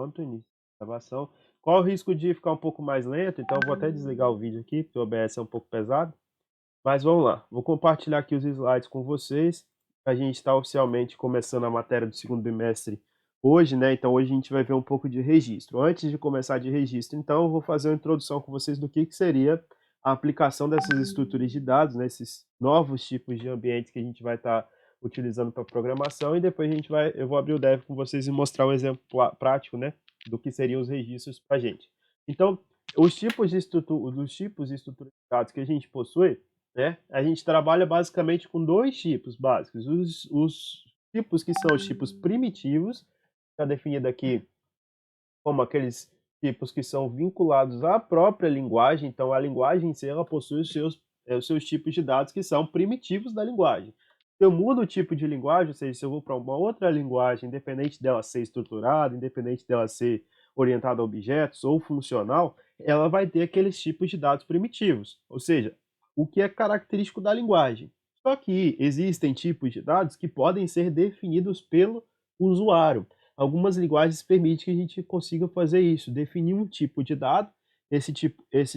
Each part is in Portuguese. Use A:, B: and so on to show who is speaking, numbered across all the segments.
A: Quanto início da gravação. Qual o risco de ficar um pouco mais lento? Então eu vou até desligar o vídeo aqui, porque o OBS é um pouco pesado. Mas vamos lá, vou compartilhar aqui os slides com vocês. A gente está oficialmente começando a matéria do segundo bimestre hoje, né? Então hoje a gente vai ver um pouco de registro. Antes de começar de registro, então eu vou fazer uma introdução com vocês do que seria a aplicação dessas estruturas de dados, né? Esses novos tipos de ambientes que a gente vai estar utilizando para programação, e depois eu vou abrir o dev com vocês e mostrar um exemplo prático, né? Do que seriam os registros para a gente. Então, os tipos de estruturas de dados que a gente possui, né? A gente trabalha basicamente com dois tipos básicos. Os tipos que são os tipos primitivos, está definido aqui como aqueles tipos que são vinculados à própria linguagem. Então, a linguagem em si, ela possui os seus tipos de dados que são primitivos da linguagem. Se eu mudo o tipo de linguagem, ou seja, se eu vou para uma outra linguagem, independente dela ser estruturada, independente dela ser orientada a objetos ou funcional, ela vai ter aqueles tipos de dados primitivos, ou seja, o que é característico da linguagem. Só que existem tipos de dados que podem ser definidos pelo usuário. Algumas linguagens permitem que a gente consiga fazer isso, definir um tipo de dado. Esse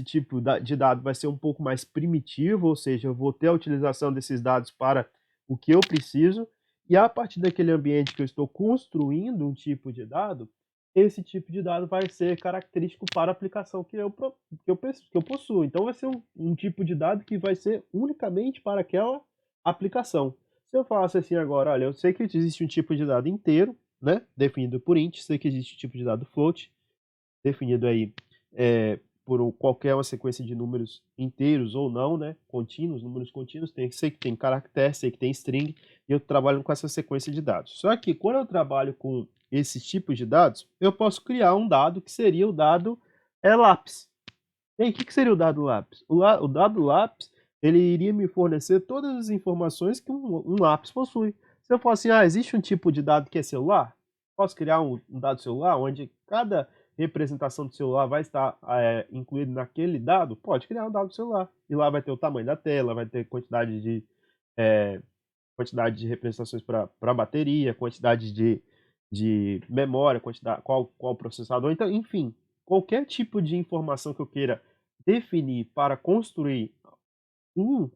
A: tipo de dado vai ser um pouco mais primitivo, ou seja, eu vou ter a utilização desses dados para o que eu preciso, e a partir daquele ambiente que eu estou construindo um tipo de dado, esse tipo de dado vai ser característico para a aplicação que eu possuo. Então, vai ser um tipo de dado que vai ser unicamente para aquela aplicação. Se eu falasse assim agora, olha, eu sei que existe um tipo de dado inteiro, né, definido por int, sei que existe um tipo de dado float, definido aí por qualquer uma sequência de números inteiros ou não, né, contínuos, números contínuos, sei que tem caractere, sei que tem string, e eu trabalho com essa sequência de dados. Só que quando eu trabalho com esses tipos de dados, eu posso criar um dado que seria o dado lápis. E aí, o que seria o dado lápis? O dado lápis, ele iria me fornecer todas as informações que um lápis possui. Se eu falar assim, existe um tipo de dado que é celular, posso criar um dado celular, onde cada representação do celular vai estar incluído naquele dado? Pode criar um dado celular. E lá vai ter o tamanho da tela, vai ter quantidade de representações para bateria, quantidade de memória, qual processador. Então, enfim, qualquer tipo de informação que eu queira definir para construir um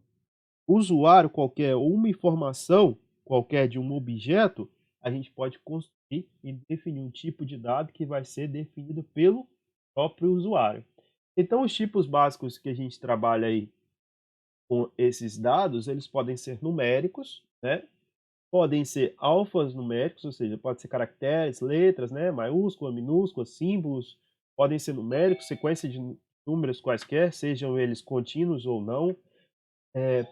A: usuário qualquer ou uma informação qualquer de um objeto, a gente pode construir e definir um tipo de dado que vai ser definido pelo próprio usuário. Então, os tipos básicos que a gente trabalha aí com esses dados, eles podem ser numéricos, né? Podem ser alfanuméricos, ou seja, pode ser caracteres, letras, né, maiúscula, minúscula, símbolos, podem ser numéricos, sequência de números quaisquer, sejam eles contínuos ou não.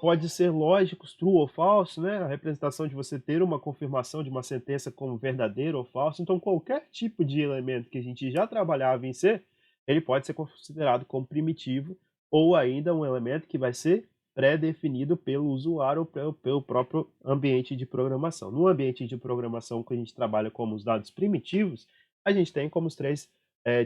A: Pode ser lógicos, true ou false, né, a representação de você ter uma confirmação de uma sentença como verdadeiro ou falso. Então, qualquer tipo de elemento que a gente já trabalhava em C, ele pode ser considerado como primitivo ou ainda um elemento que vai ser pré-definido pelo usuário ou pelo próprio ambiente de programação. No ambiente de programação que a gente trabalha como os dados primitivos, a gente tem como os três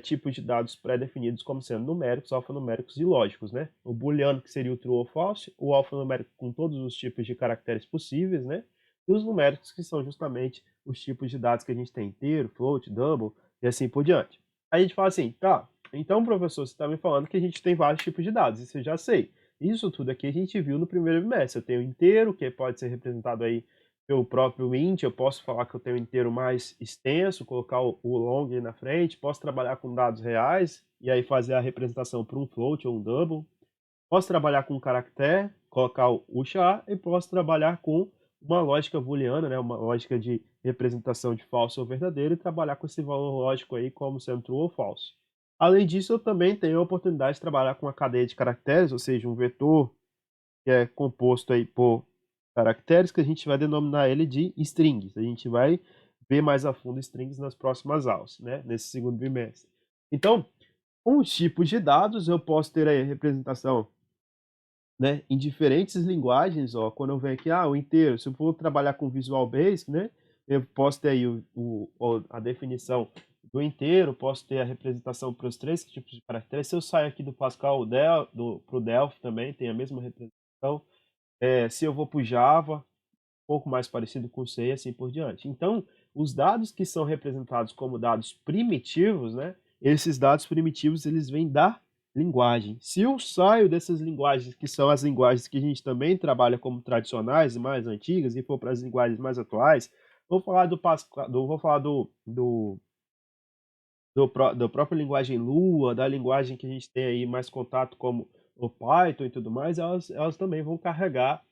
A: tipos de dados pré-definidos como sendo numéricos, alfanuméricos e lógicos, né? O booleano, que seria o true ou false, o alfanumérico com todos os tipos de caracteres possíveis, né? E os numéricos, que são justamente os tipos de dados que a gente tem inteiro, float, double e assim por diante. Aí a gente fala assim, tá, então, professor, você está me falando que a gente tem vários tipos de dados, isso eu já sei. Isso tudo aqui a gente viu no primeiro bimestre. Eu tenho inteiro, que pode ser representado aí pelo próprio int, eu posso falar que eu tenho um inteiro mais extenso, colocar o long aí na frente, posso trabalhar com dados reais, e aí fazer a representação para um float ou um double. Posso trabalhar com um caractere, colocar o char, e posso trabalhar com uma lógica booleana, né, uma lógica de representação de falso ou verdadeiro, e trabalhar com esse valor lógico aí como sendo true ou falso. Além disso, eu também tenho a oportunidade de trabalhar com uma cadeia de caracteres, ou seja, um vetor que é composto aí por caracteres, que a gente vai denominar ele de strings. A gente vai ver mais a fundo strings nas próximas aulas, né, nesse segundo bimestre. Então, com os tipos de dados, eu posso ter aí a representação, né, em diferentes linguagens. Ó, quando eu venho aqui, o inteiro, se eu for trabalhar com Visual Basic, né, eu posso ter aí a definição do inteiro, posso ter a representação para os três tipos de caracteres. Se eu sair aqui do Pascal para o Delphi também tem a mesma representação. Se eu vou para o Java, um pouco mais parecido com C e assim por diante. Então, os dados que são representados como dados primitivos, né, esses dados primitivos eles vêm da linguagem. Se eu saio dessas linguagens, que são as linguagens que a gente também trabalha como tradicionais e mais antigas, e for para as linguagens mais atuais, vou falar do Pascal, vou falar da própria linguagem Lua, da linguagem que a gente tem aí mais contato como o Python e tudo mais, elas também vão carregar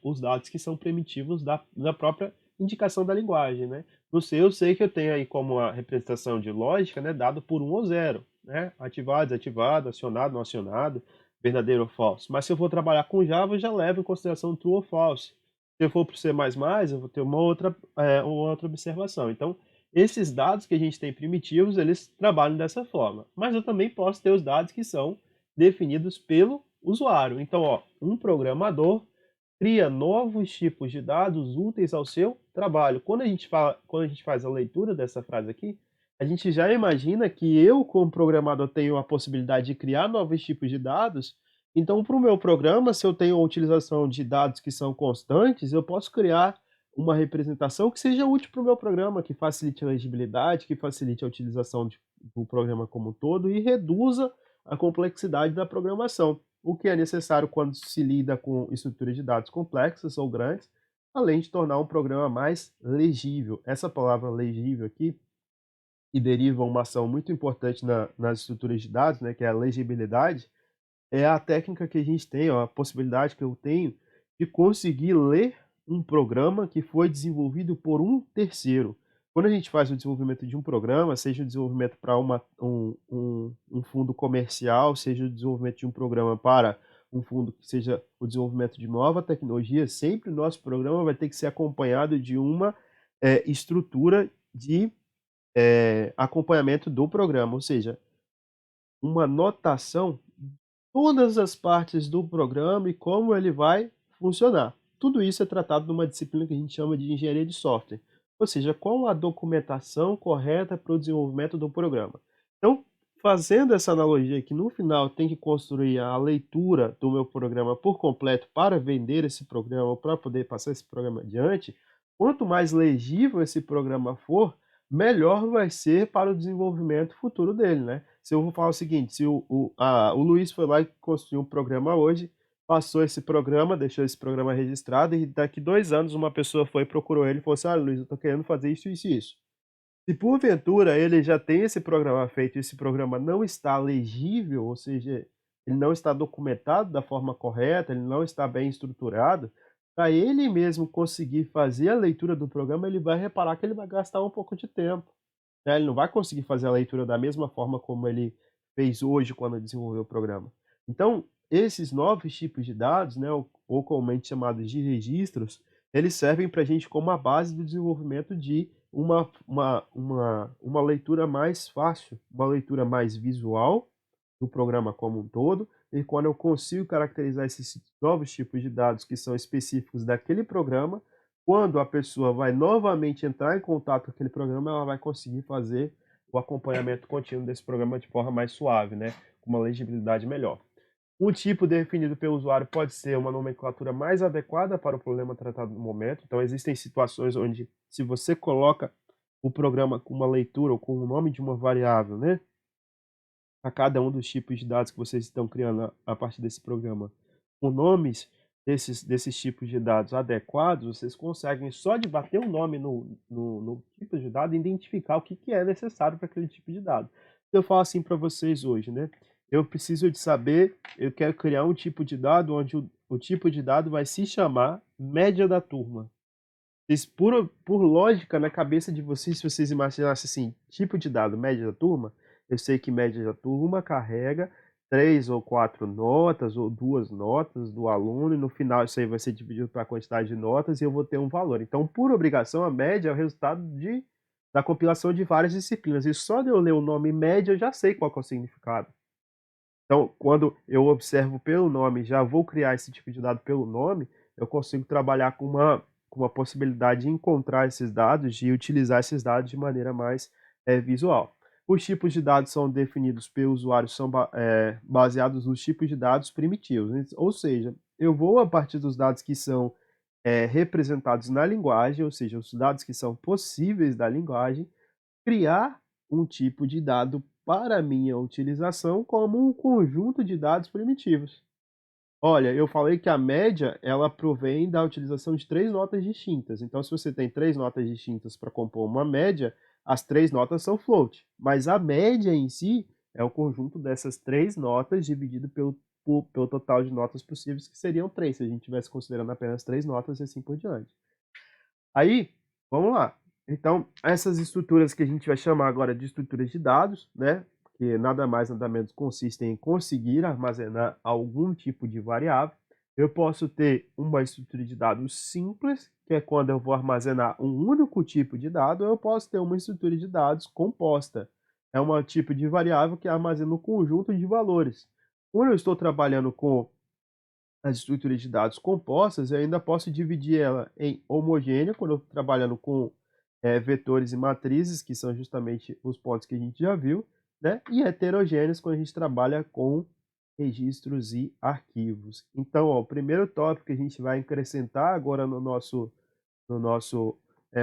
A: os dados que são primitivos da própria indicação da linguagem, né? No C eu sei que eu tenho aí como a representação de lógica, né, dado por 1 ou 0, né? Ativado, desativado, acionado, não acionado, verdadeiro ou falso. Mas se eu for trabalhar com Java, eu já levo em consideração true ou false. Se eu for para o C++, eu vou ter uma outra observação. Então, esses dados que a gente tem primitivos, eles trabalham dessa forma. Mas eu também posso ter os dados que são definidos pelo usuário. Então, ó, um programador cria novos tipos de dados úteis ao seu trabalho. Quando a gente faz a leitura dessa frase aqui, a gente já imagina que eu, como programador, tenho a possibilidade de criar novos tipos de dados. Então, para o meu programa, se eu tenho a utilização de dados que são constantes, eu posso criar uma representação que seja útil para o meu programa, que facilite a legibilidade, que facilite a utilização do programa como um todo e reduza a complexidade da programação, o que é necessário quando se lida com estruturas de dados complexas ou grandes, além de tornar um programa mais legível. Essa palavra legível aqui, que deriva uma ação muito importante nas estruturas de dados, né, que é a legibilidade, é a técnica que a gente tem, ó, a possibilidade que eu tenho de conseguir ler um programa que foi desenvolvido por um terceiro. Quando a gente faz o desenvolvimento de um programa, seja o desenvolvimento para um fundo comercial, seja o desenvolvimento de um programa para um fundo que seja o desenvolvimento de nova tecnologia, sempre o nosso programa vai ter que ser acompanhado de uma estrutura de acompanhamento do programa, ou seja, uma notação todas as partes do programa e como ele vai funcionar. Tudo isso é tratado numa disciplina que a gente chama de engenharia de software, ou seja, qual a documentação correta para o desenvolvimento do programa. Então, fazendo essa analogia que no final tem que construir a leitura do meu programa por completo para vender esse programa, para poder passar esse programa adiante, quanto mais legível esse programa for, melhor vai ser para o desenvolvimento futuro dele, né? Se eu vou falar o seguinte, se o Luiz foi lá e construiu um programa hoje, passou esse programa, deixou esse programa registrado, e daqui 2 anos uma pessoa foi e procurou ele e falou assim, ah, Luiz, eu estou querendo fazer isso, isso e isso. Se porventura ele já tem esse programa feito e esse programa não está legível, ou seja, ele não está documentado da forma correta, ele não está bem estruturado, para ele mesmo conseguir fazer a leitura do programa, ele vai reparar que ele vai gastar um pouco de tempo, né? Ele não vai conseguir fazer a leitura da mesma forma como ele fez hoje quando desenvolveu o programa. Então, esses novos tipos de dados, né, ou comumente chamados de registros, eles servem para a gente como a base do desenvolvimento de uma leitura mais fácil, uma leitura mais visual do programa como um todo, e quando eu consigo caracterizar esses novos tipos de dados que são específicos daquele programa, quando a pessoa vai novamente entrar em contato com aquele programa, ela vai conseguir fazer o acompanhamento contínuo desse programa de forma mais suave, né, com uma legibilidade melhor. Um tipo definido pelo usuário pode ser uma nomenclatura mais adequada para o problema tratado no momento. Então, existem situações onde, se você coloca o programa com uma leitura ou com o nome de uma variável, né, a cada um dos tipos de dados que vocês estão criando a partir desse programa, com nomes desses tipos de dados adequados, vocês conseguem, só de bater o nome no tipo de dado, identificar o que é necessário para aquele tipo de dado. Eu falo assim para vocês hoje, né? Eu preciso de saber, eu quero criar um tipo de dado onde o tipo de dado vai se chamar média da turma. Por lógica, na cabeça de vocês, se vocês imaginassem assim, tipo de dado, média da turma, eu sei que média da turma carrega 3 ou 4 notas, ou 2 notas do aluno, e no final isso aí vai ser dividido para a quantidade de notas, e eu vou ter um valor. Então, por obrigação, a média é o resultado da compilação de várias disciplinas. E só de eu ler o nome média, eu já sei qual que é o significado. Então, quando eu observo pelo nome, já vou criar esse tipo de dado pelo nome, eu consigo trabalhar com uma possibilidade de encontrar esses dados e utilizar esses dados de maneira mais visual. Os tipos de dados são definidos pelo usuário, são baseados nos tipos de dados primitivos, né? Ou seja, eu vou a partir dos dados que são representados na linguagem, ou seja, os dados que são possíveis da linguagem, criar um tipo de dado para minha utilização como um conjunto de dados primitivos. Olha, eu falei que a média, ela provém da utilização de 3 notas distintas. Então, se você tem 3 notas distintas para compor uma média, as 3 notas são float. Mas a média em si é o conjunto dessas 3 notas dividido pelo total de notas possíveis, que seriam 3, se a gente estivesse considerando apenas 3 notas e assim por diante. Aí, vamos lá. Então, essas estruturas que a gente vai chamar agora de estruturas de dados, né? Que nada mais nada menos consistem em conseguir armazenar algum tipo de variável. Eu posso ter uma estrutura de dados simples, que é quando eu vou armazenar um único tipo de dado, ou eu posso ter uma estrutura de dados composta. É um tipo de variável que armazena um conjunto de valores. Quando eu estou trabalhando com as estruturas de dados compostas, eu ainda posso dividir ela em homogênea, quando eu estou trabalhando com vetores e matrizes, que são justamente os pontos que a gente já viu, né? E heterogêneas, quando a gente trabalha com registros e arquivos. Então, ó, o primeiro tópico que a gente vai acrescentar agora no nosso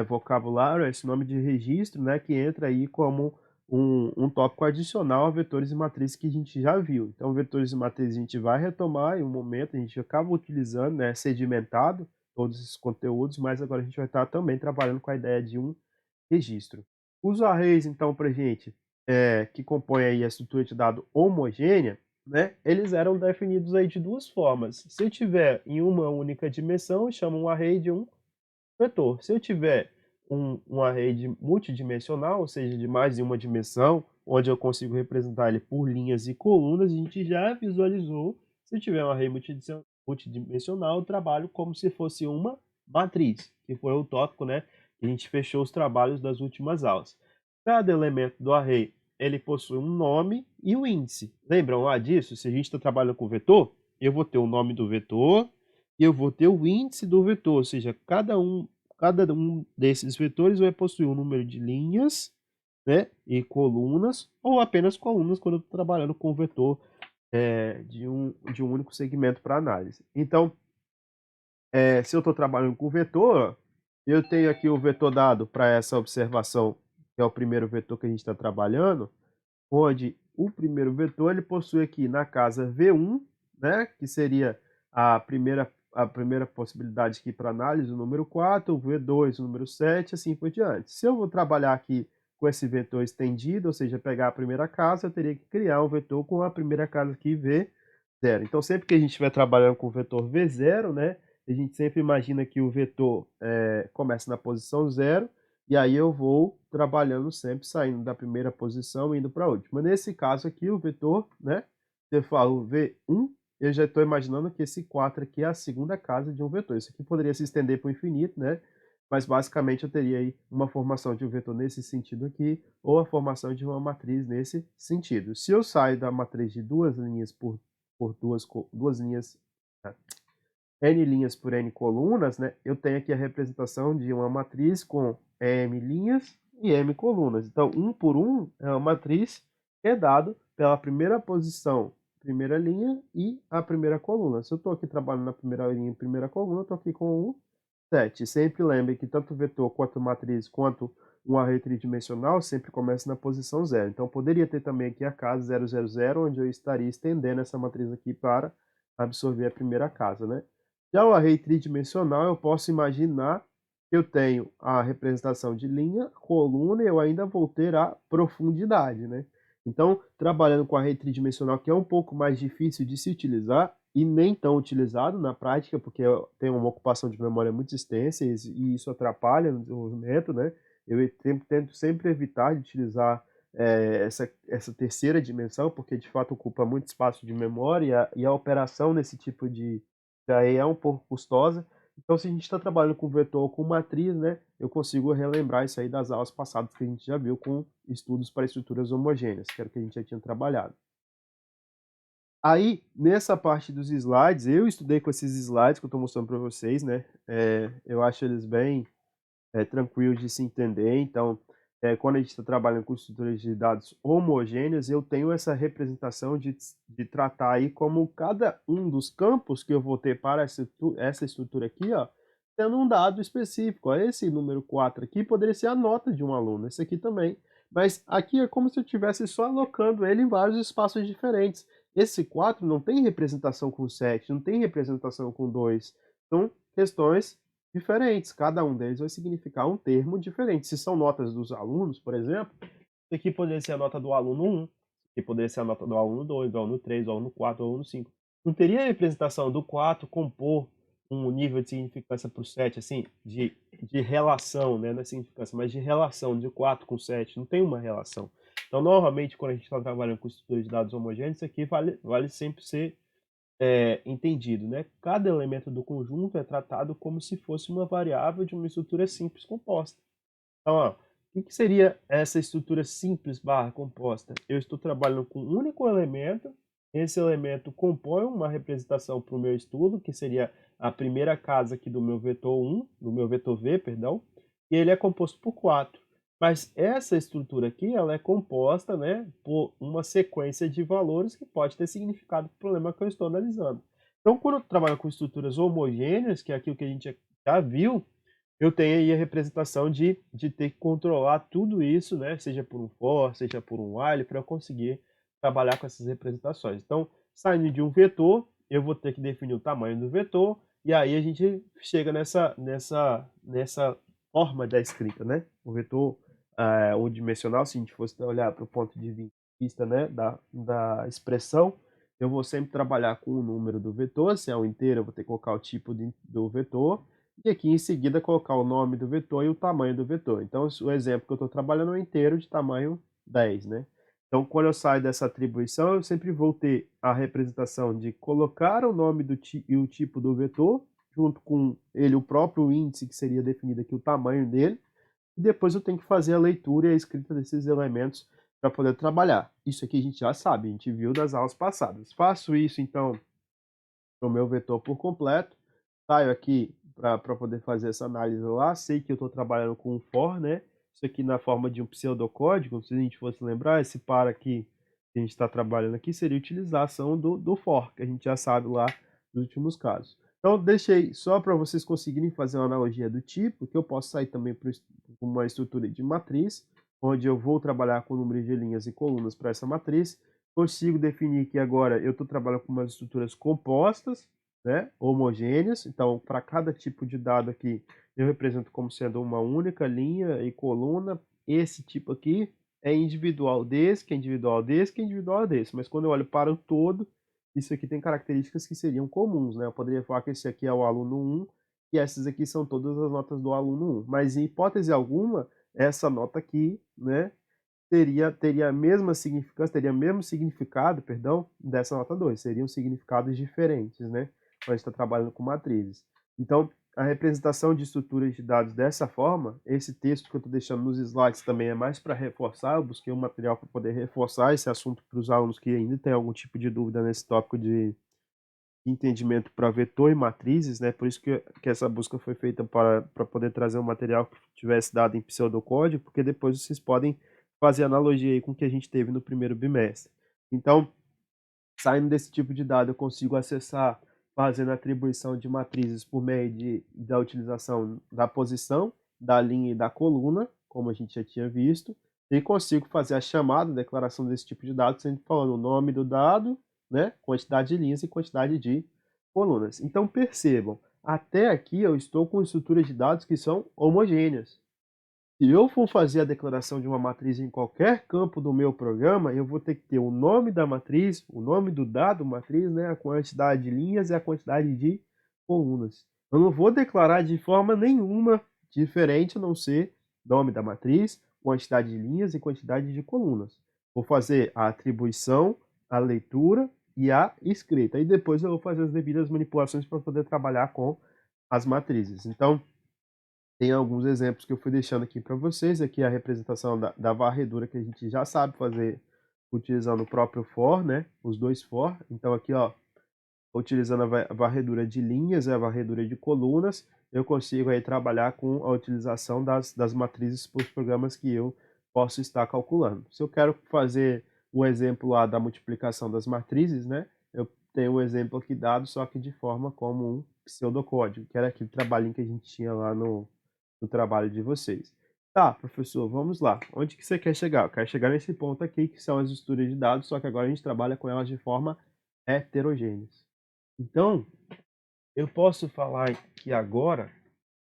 A: vocabulário é esse nome de registro, né? Que entra aí como um tópico adicional a vetores e matrizes que a gente já viu. Então, vetores e matrizes a gente vai retomar em um momento, a gente acaba utilizando, né, sedimentado todos esses conteúdos, mas agora a gente vai estar também trabalhando com a ideia de um registro. Os arrays, então, para gente, que compõem aí a estrutura de dado homogênea, né, eles eram definidos aí de duas formas. Se eu tiver em uma única dimensão, eu chamo um array de um vetor. Se eu tiver um array multidimensional, ou seja, de mais de uma dimensão, onde eu consigo representar ele por linhas e colunas, a gente já visualizou. Se eu tiver um array multidimensional, eu trabalho como se fosse uma matriz, que foi o tópico, né, que a gente fechou os trabalhos das últimas aulas. Cada elemento do array, ele possui um nome e um índice. Lembram lá disso? Se a gente está trabalhando com vetor, eu vou ter o nome do vetor, e eu vou ter o índice do vetor, ou seja, cada um desses vetores vai possuir um número de linhas, né, e colunas, ou apenas colunas quando eu estou trabalhando com o vetor de um único segmento para análise. Então, se eu estou trabalhando com vetor, eu tenho aqui o vetor dado para essa observação, que é o primeiro vetor que a gente está trabalhando, onde o primeiro vetor ele possui aqui na casa V1, né, que seria a primeira possibilidade aqui para análise, o número 4, o V2, o número 7, assim por diante. Se eu vou trabalhar aqui com esse vetor estendido, ou seja, pegar a primeira casa, eu teria que criar um vetor com a primeira casa aqui, V0. Então, sempre que a gente estiver trabalhando com o vetor V0, né, a gente sempre imagina que o vetor começa na posição 0, e aí eu vou trabalhando sempre, saindo da primeira posição e indo para a última. Nesse caso aqui, o vetor, né, eu falo V1, eu já estou imaginando que esse 4 aqui é a segunda casa de um vetor. Isso aqui poderia se estender para o infinito, né? Mas basicamente eu teria aí uma formação de um vetor nesse sentido aqui, ou a formação de uma matriz nesse sentido. Se eu saio da matriz de duas linhas por duas linhas, tá? N linhas por N colunas, né, eu tenho aqui a representação de uma matriz com M linhas e M colunas. Então, 1 por 1 é uma matriz que é dado pela primeira posição, primeira linha e a primeira coluna. Se eu estou aqui trabalhando na primeira linha e primeira coluna, eu estou aqui com o 7. Sempre lembre que tanto vetor quanto matriz, quanto um array tridimensional, sempre começa na posição 0. Então, poderia ter também aqui a casa 000, onde eu estaria estendendo essa matriz aqui para absorver a primeira casa, né? Já o array tridimensional, eu posso imaginar que eu tenho a representação de linha, coluna, e eu ainda vou ter a profundidade, né? Então, trabalhando com array tridimensional, que é um pouco mais difícil de se utilizar e nem tão utilizado na prática, porque tem uma ocupação de memória muito extensa e isso atrapalha no desenvolvimento, né? Eu tento sempre evitar de utilizar essa terceira dimensão, porque de fato ocupa muito espaço de memória e a operação nesse tipo de aí é um pouco custosa. Então, se a gente está trabalhando com vetor ou com matriz, né, eu consigo relembrar isso aí das aulas passadas que a gente já viu com estudos para estruturas homogêneas, que era o que a gente já tinha trabalhado. Aí, nessa parte dos slides, eu estudei com esses slides que eu estou mostrando para vocês, né? Eu acho eles bem tranquilos de se entender. Então, quando a gente está trabalhando com estruturas de dados homogêneas, eu tenho essa representação de tratar aí como cada um dos campos que eu vou ter para essa estrutura aqui, ó, tendo um dado específico. Ó, esse número 4 aqui poderia ser a nota de um aluno, esse aqui também. Mas aqui é como se eu estivesse só alocando ele em vários espaços diferentes. Esse 4 não tem representação com 7, não tem representação com 2. São questões diferentes. Cada um deles vai significar um termo diferente. Se são notas dos alunos, por exemplo, isso aqui poderia ser a nota do aluno 1, isso aqui poderia ser a nota do aluno 2, do aluno 3, do aluno 4, do aluno 5. Não teria representação do 4 compor um nível de significância para o 7, assim, de relação, né? Não é significância, mas de relação de 4 com 7. Não tem uma relação. Então, normalmente, quando a gente está trabalhando com estrutura de dados homogêneos, isso aqui vale sempre ser entendido, né? Cada elemento do conjunto é tratado como se fosse uma variável de uma estrutura simples composta. Então, ó, o que seria essa estrutura simples barra composta? Eu estou trabalhando com um único elemento, esse elemento compõe uma representação para o meu estudo, que seria a primeira casa aqui do meu vetor 1, do meu vetor V, perdão, e ele é composto por 4. Mas essa estrutura aqui, ela é composta, né, por uma sequência de valores que pode ter significado para o problema que eu estou analisando. Então, quando eu trabalho com estruturas homogêneas, que é aquilo que a gente já viu, eu tenho aí a representação de ter que controlar tudo isso, né? Seja por um for, seja por um while, para eu conseguir trabalhar com essas representações. Então, saindo de um vetor, eu vou ter que definir o tamanho do vetor, e aí a gente chega nessa forma da escrita, né? O vetor unidimensional, se a gente fosse olhar para o ponto de vista, né, da expressão, eu vou sempre trabalhar com o número do vetor. Se é um inteiro, eu vou ter que colocar o tipo do vetor, e aqui em seguida colocar o nome do vetor e o tamanho do vetor. Então, o exemplo que eu estou trabalhando é um inteiro de tamanho 10, né? Então, quando eu saio dessa atribuição, eu sempre vou ter a representação de colocar o nome e o tipo do vetor, junto com ele o próprio índice, que seria definido aqui o tamanho dele, e depois eu tenho que fazer a leitura e a escrita desses elementos para poder trabalhar. Isso aqui a gente já sabe, a gente viu das aulas passadas. Faço isso, então, para o meu vetor por completo, saio aqui para poder fazer essa análise lá, sei que eu estou trabalhando com um for, né? Isso aqui na forma de um pseudocódigo, se a gente fosse lembrar, esse para aqui que a gente está trabalhando aqui seria a utilização do for, que a gente já sabe lá nos últimos casos. Então, deixei só para vocês conseguirem fazer uma analogia do tipo, que eu posso sair também para uma estrutura de matriz, onde eu vou trabalhar com o número de linhas e colunas para essa matriz. Consigo definir que agora eu estou trabalhando com umas estruturas compostas, né, homogêneas. Então, para cada tipo de dado aqui, eu represento como sendo uma única linha e coluna. Esse tipo aqui é individual desse, que é individual desse, que é individual desse. Mas quando eu olho para o todo, isso aqui tem características que seriam comuns, né? Eu poderia falar que esse aqui é o aluno 1 e essas aqui são todas as notas do aluno 1. Mas em hipótese alguma, essa nota aqui, né, teria a mesma significância, teria o mesmo significado, perdão, dessa nota 2. Seriam significados diferentes, né? Quando a gente está trabalhando com matrizes. Então, a representação de estruturas de dados dessa forma, esse texto que eu estou deixando nos slides também é mais para reforçar. Eu busquei um material para poder reforçar esse assunto para os alunos que ainda têm algum tipo de dúvida nesse tópico de entendimento para vetor e matrizes, né? Por isso que essa busca foi feita para poder trazer um material que tivesse dado em pseudocódigo, porque depois vocês podem fazer analogia aí com o que a gente teve no primeiro bimestre. Então, saindo desse tipo de dado, eu consigo acessar fazendo atribuição de matrizes por meio da utilização da posição, da linha e da coluna, como a gente já tinha visto, e consigo fazer a chamada, a declaração desse tipo de dados, sempre falando o nome do dado, né, quantidade de linhas e quantidade de colunas. Então, percebam, até aqui eu estou com estruturas de dados que são homogêneas. Se eu for fazer a declaração de uma matriz em qualquer campo do meu programa, eu vou ter que ter o nome da matriz, o nome do dado matriz, né, a quantidade de linhas e a quantidade de colunas. Eu não vou declarar de forma nenhuma diferente a não ser nome da matriz, quantidade de linhas e quantidade de colunas. Vou fazer a atribuição, a leitura e a escrita. E depois eu vou fazer as devidas manipulações para poder trabalhar com as matrizes. Então, tem alguns exemplos que eu fui deixando aqui para vocês. Aqui é a representação da varredura que a gente já sabe fazer utilizando o próprio for, né? Os dois for. Então aqui, ó, utilizando a varredura de linhas e a varredura de colunas, eu consigo aí trabalhar com a utilização das matrizes para os programas que eu posso estar calculando. Se eu quero fazer o exemplo lá da multiplicação das matrizes, né? Eu tenho um exemplo aqui dado, só que de forma como um pseudocódigo, que era aquele trabalhinho que a gente tinha lá no trabalho de vocês. Tá, professor, vamos lá. Onde que você quer chegar? Eu quero chegar nesse ponto aqui, que são as estruturas de dados, só que agora a gente trabalha com elas de forma heterogêneas. Então, eu posso falar que agora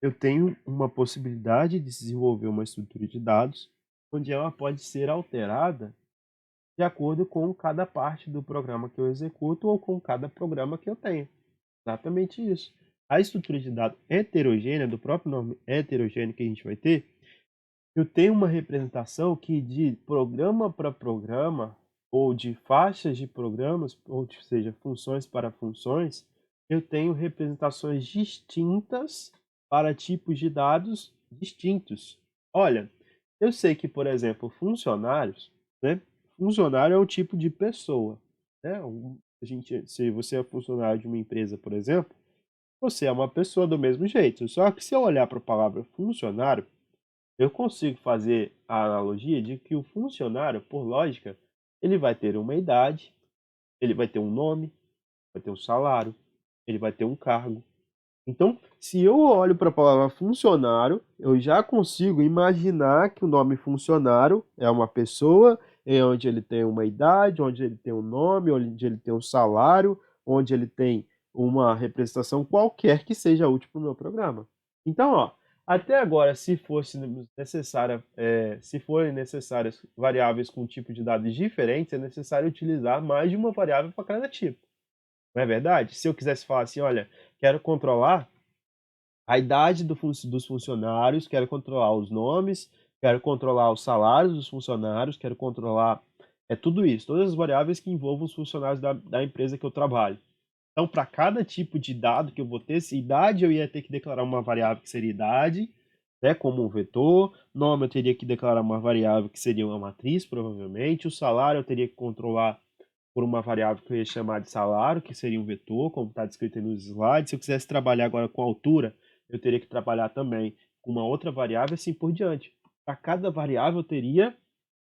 A: eu tenho uma possibilidade de desenvolver uma estrutura de dados, onde ela pode ser alterada de acordo com cada parte do programa que eu executo ou com cada programa que eu tenho. Exatamente isso. A estrutura de dados heterogênea, do próprio nome heterogêneo que a gente vai ter, eu tenho uma representação que de programa para programa, ou de faixas de programas, ou seja, funções para funções, eu tenho representações distintas para tipos de dados distintos. Olha, eu sei que, por exemplo, funcionários, né? Funcionário é um tipo de pessoa, né? Se você é funcionário de uma empresa, por exemplo, você é uma pessoa do mesmo jeito. Só que se eu olhar para a palavra funcionário, eu consigo fazer a analogia de que o funcionário, por lógica, ele vai ter uma idade, ele vai ter um nome, vai ter um salário, ele vai ter um cargo. Então, se eu olho para a palavra funcionário, eu já consigo imaginar que o nome funcionário é uma pessoa, onde ele tem uma idade, onde ele tem um nome, onde ele tem um salário, onde ele tem uma representação qualquer que seja útil para o meu programa. Então, ó, até agora, se forem necessárias variáveis com tipo de dados diferentes, é necessário utilizar mais de uma variável para cada tipo. Não é verdade? Se eu quisesse falar assim, olha, quero controlar a idade dos funcionários, quero controlar os nomes, quero controlar os salários dos funcionários, quero controlar tudo isso, todas as variáveis que envolvam os funcionários da empresa que eu trabalho. Então, para cada tipo de dado que eu vou ter, se idade eu ia ter que declarar uma variável que seria idade, né, como um vetor, nome eu teria que declarar uma variável que seria uma matriz, provavelmente, o salário eu teria que controlar por uma variável que eu ia chamar de salário, que seria um vetor, como está descrito aí nos slides. Se eu quisesse trabalhar agora com altura, eu teria que trabalhar também com uma outra variável, assim por diante. Para cada variável, eu teria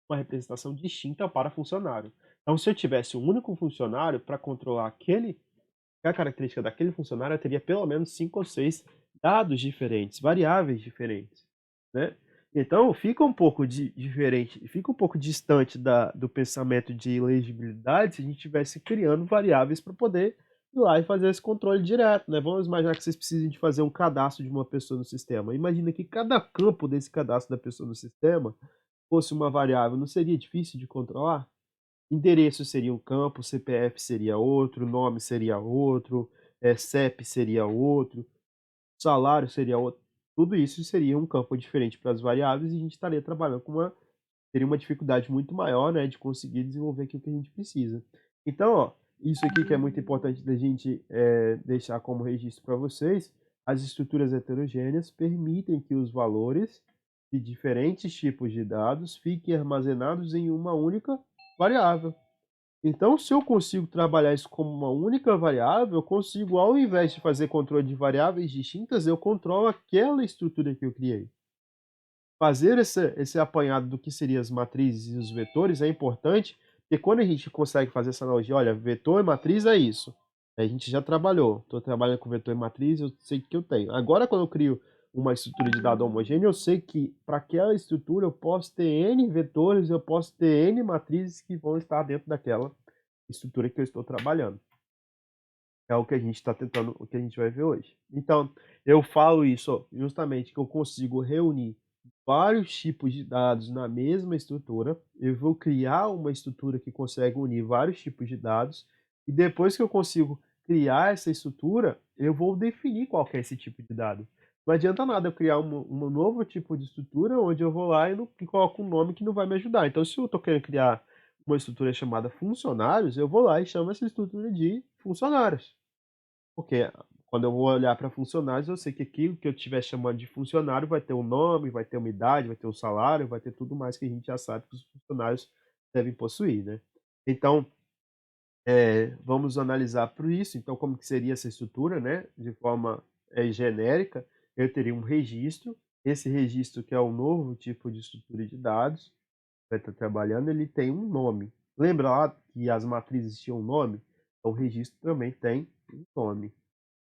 A: uma representação distinta para funcionário. Então, se eu tivesse um único funcionário para controlar a característica daquele funcionário, eu teria pelo menos 5 ou 6 dados diferentes, variáveis diferentes, né? Então, fica um pouco diferente, fica um pouco distante do pensamento de legibilidade se a gente estivesse criando variáveis para poder ir lá e fazer esse controle direto, né? Vamos imaginar que vocês precisem de fazer um cadastro de uma pessoa no sistema. Imagina que cada campo desse cadastro da pessoa no sistema fosse uma variável, não seria difícil de controlar? Endereço seria um campo, CPF seria outro, nome seria outro, CEP seria outro, salário seria outro. Tudo isso seria um campo diferente para as variáveis e a gente estaria trabalhando teria uma dificuldade muito maior, né, de conseguir desenvolver aquilo que a gente precisa. Então, ó, isso aqui que é muito importante da gente deixar como registro para vocês, as estruturas heterogêneas permitem que os valores de diferentes tipos de dados fiquem armazenados em uma única variável. Então, se eu consigo trabalhar isso como uma única variável, eu consigo, ao invés de fazer controle de variáveis distintas, eu controlo aquela estrutura que eu criei. Fazer esse apanhado do que seriam as matrizes e os vetores é importante, porque quando a gente consegue fazer essa analogia, olha, vetor e matriz é isso. A gente já trabalhou, estou trabalhando com vetor e matriz, eu sei que eu tenho. Agora, quando eu crio uma estrutura de dado homogêneo, eu sei que para aquela estrutura eu posso ter N vetores, eu posso ter N matrizes que vão estar dentro daquela estrutura que eu estou trabalhando. É o que a gente está tentando, o que a gente vai ver hoje. Então, eu falo isso justamente que eu consigo reunir vários tipos de dados na mesma estrutura. Eu vou criar uma estrutura que consegue unir vários tipos de dados. E depois que eu consigo criar essa estrutura, eu vou definir qual que é esse tipo de dado. Não adianta nada eu criar um novo tipo de estrutura onde eu vou lá e coloco um nome que não vai me ajudar. Então, se eu estou querendo criar uma estrutura chamada funcionários, eu vou lá e chamo essa estrutura de funcionários. Porque quando eu vou olhar para funcionários, eu sei que aquilo que eu estiver chamando de funcionário vai ter um nome, vai ter uma idade, vai ter um salário, vai ter tudo mais que a gente já sabe que os funcionários devem possuir, né? Então, vamos analisar por isso. Então, como que seria essa estrutura, né? De forma genérica, eu teria um registro. Esse registro, que é um novo tipo de estrutura de dados, vai estar trabalhando, ele tem um nome. Lembra lá que as matrizes tinham um nome? Então, o registro também tem um nome.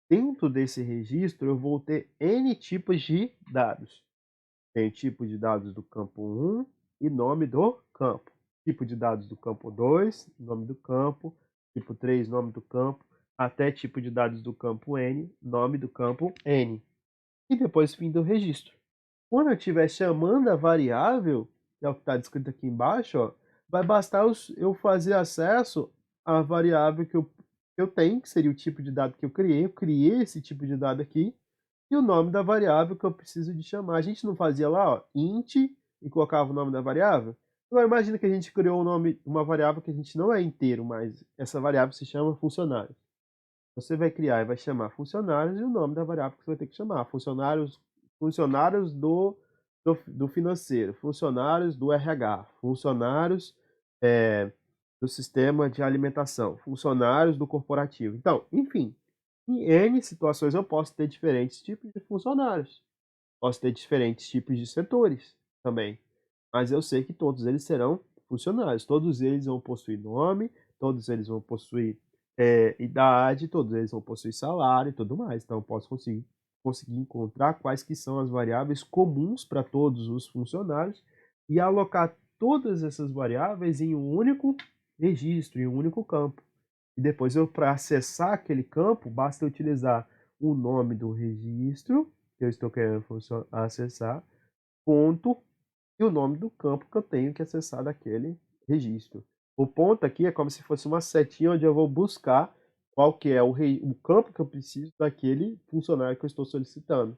A: dentro desse registro eu vou ter N tipos de dados. Tem tipo de dados do campo 1 e nome do campo. Tipo de dados do campo 2, nome do campo. Tipo 3, nome do campo. Até tipo de dados do campo N, nome do campo N. E depois fim do registro. Quando eu estiver chamando a variável, que é o que está descrito aqui embaixo, ó, vai bastar eu fazer acesso à variável que eu tenho, que seria o tipo de dado que eu criei. Eu criei esse tipo de dado aqui e o nome da variável que eu preciso de chamar. A gente não fazia lá, ó, int e colocava o nome da variável? Agora imagina que a gente criou uma variável que a gente não é inteiro, mas essa variável se chama funcionário. Você vai criar e vai chamar funcionários e o nome da variável que você vai ter que chamar. Funcionários do financeiro, funcionários do RH, funcionários do sistema de alimentação, funcionários do corporativo. Então, enfim, em N situações eu posso ter diferentes tipos de funcionários. Posso ter diferentes tipos de setores também. Mas eu sei que todos eles serão funcionários. Todos eles vão possuir nome, todos eles vão possuir idade, todos eles vão possuir salário e tudo mais. Então eu posso conseguir encontrar quais que são as variáveis comuns para todos os funcionários e alocar todas essas variáveis em um único registro, em um único campo. E depois, para acessar aquele campo, basta utilizar o nome do registro que eu estou querendo acessar, ponto, e o nome do campo que eu tenho que acessar daquele registro. O ponto aqui é como se fosse uma setinha onde eu vou buscar qual que é o campo que eu preciso daquele funcionário que eu estou solicitando.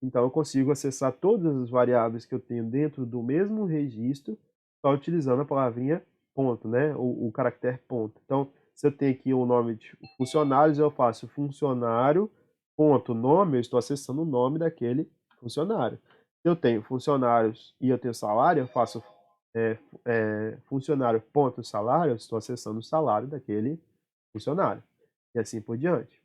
A: Então, eu consigo acessar todas as variáveis que eu tenho dentro do mesmo registro, só utilizando a palavrinha ponto, né? O caractere ponto. Então, se eu tenho aqui o nome de funcionários, eu faço funcionário, ponto, nome, eu estou acessando o nome daquele funcionário. Se eu tenho funcionários e eu tenho salário, eu faço funcionário, ponto, salário, eu estou acessando o salário daquele funcionário. E assim por diante.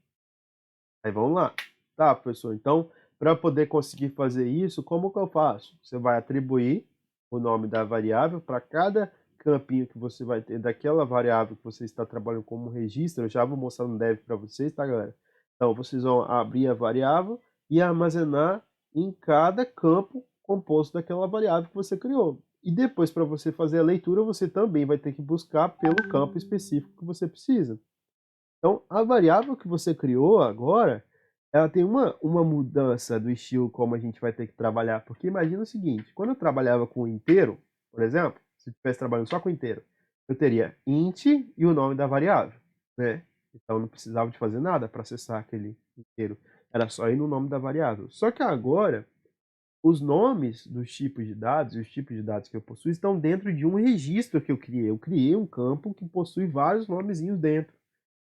A: Aí vamos lá. Tá, professor, então, para poder conseguir fazer isso, como que eu faço? Você vai atribuir o nome da variável para cada campinho que você vai ter daquela variável que você está trabalhando como registro. Eu já vou mostrar no dev para vocês, tá, galera? Então, vocês vão abrir a variável e armazenar em cada campo composto daquela variável que você criou. E depois, para você fazer a leitura, você também vai ter que buscar pelo campo específico que você precisa. Então, a variável que você criou agora, ela tem uma mudança do estilo como a gente vai ter que trabalhar. Porque imagina o seguinte, quando eu trabalhava com inteiro, por exemplo, se eu estivesse trabalhando só com inteiro, eu teria int e o nome da variável, né? Então, eu não precisava de fazer nada para acessar aquele inteiro. Era só ir no nome da variável. Só que agora, os nomes dos tipos de dados e os tipos de dados que eu possuo estão dentro de um registro que eu criei. Eu criei um campo que possui vários nomezinhos dentro.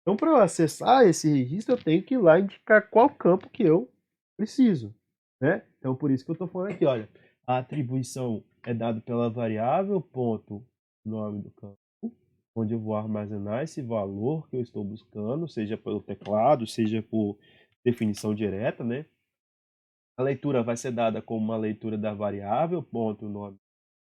A: Então, para eu acessar esse registro, eu tenho que ir lá indicar qual campo que eu preciso, né? Então, por isso que eu estou falando aqui, olha, a atribuição é dada pela variável, ponto, nome do campo, onde eu vou armazenar esse valor que eu estou buscando, seja pelo teclado, seja por definição direta, né? A leitura vai ser dada como uma leitura da variável, ponto, nome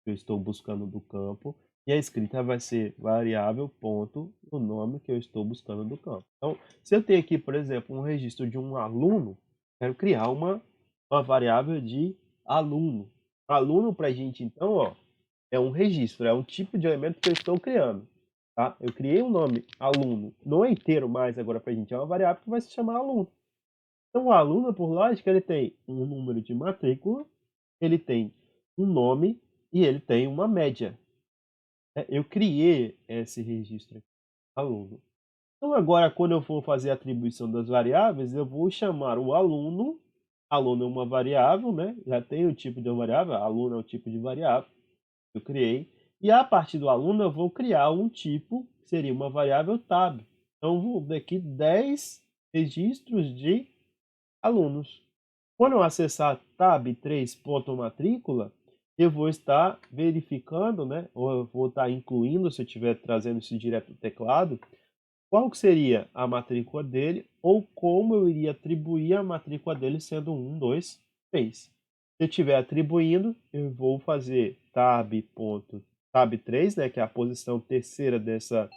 A: que eu estou buscando do campo, e a escrita vai ser variável, ponto, o nome que eu estou buscando do campo. Então, se eu tenho aqui, por exemplo, um registro de um aluno, quero criar uma variável de aluno. Aluno para a gente, então, ó, é um registro, é um tipo de elemento que eu estou criando. Tá? Eu criei um nome aluno, não é inteiro mais agora para a gente, é uma variável que vai se chamar aluno. Então, o aluno, por lógica, ele tem um número de matrícula, ele tem um nome e ele tem uma média. Eu criei esse registro aqui, aluno. Então, agora, quando eu for fazer a atribuição das variáveis, eu vou chamar o aluno. Aluno é uma variável, né? Já tem o tipo de uma variável, aluno é o tipo de variável que eu criei. E a partir do aluno, eu vou criar um tipo, que seria uma variável tab. Então, vou dar aqui 10 registros de alunos. Quando eu acessar tab3.matrícula, eu vou estar verificando, né, ou eu vou estar incluindo, se eu estiver trazendo isso direto do teclado, qual que seria a matrícula dele ou como eu iria atribuir a matrícula dele sendo 1, 2, 3. Se eu estiver atribuindo, eu vou fazer tab3, né, que é a posição terceira dessa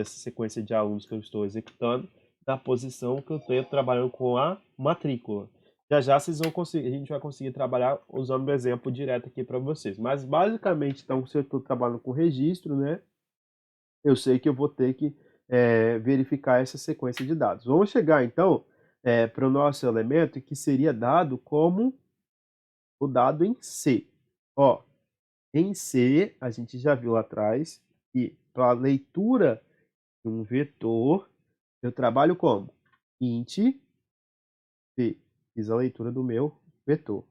A: sequência de alunos que eu estou executando. da posição que eu estou trabalhando com a matrícula. Já já vocês vão conseguir, a gente vai conseguir trabalhar usando o exemplo direto aqui para vocês. Mas basicamente, então, se eu estou trabalhando com registro, né, eu sei que eu vou ter que verificar essa sequência de dados. Vamos chegar então para o nosso elemento que seria dado como o dado em C. Ó, em C, a gente já viu lá atrás que para a leitura de um vetor, eu trabalho como? Int p. Fiz a leitura do meu vetor.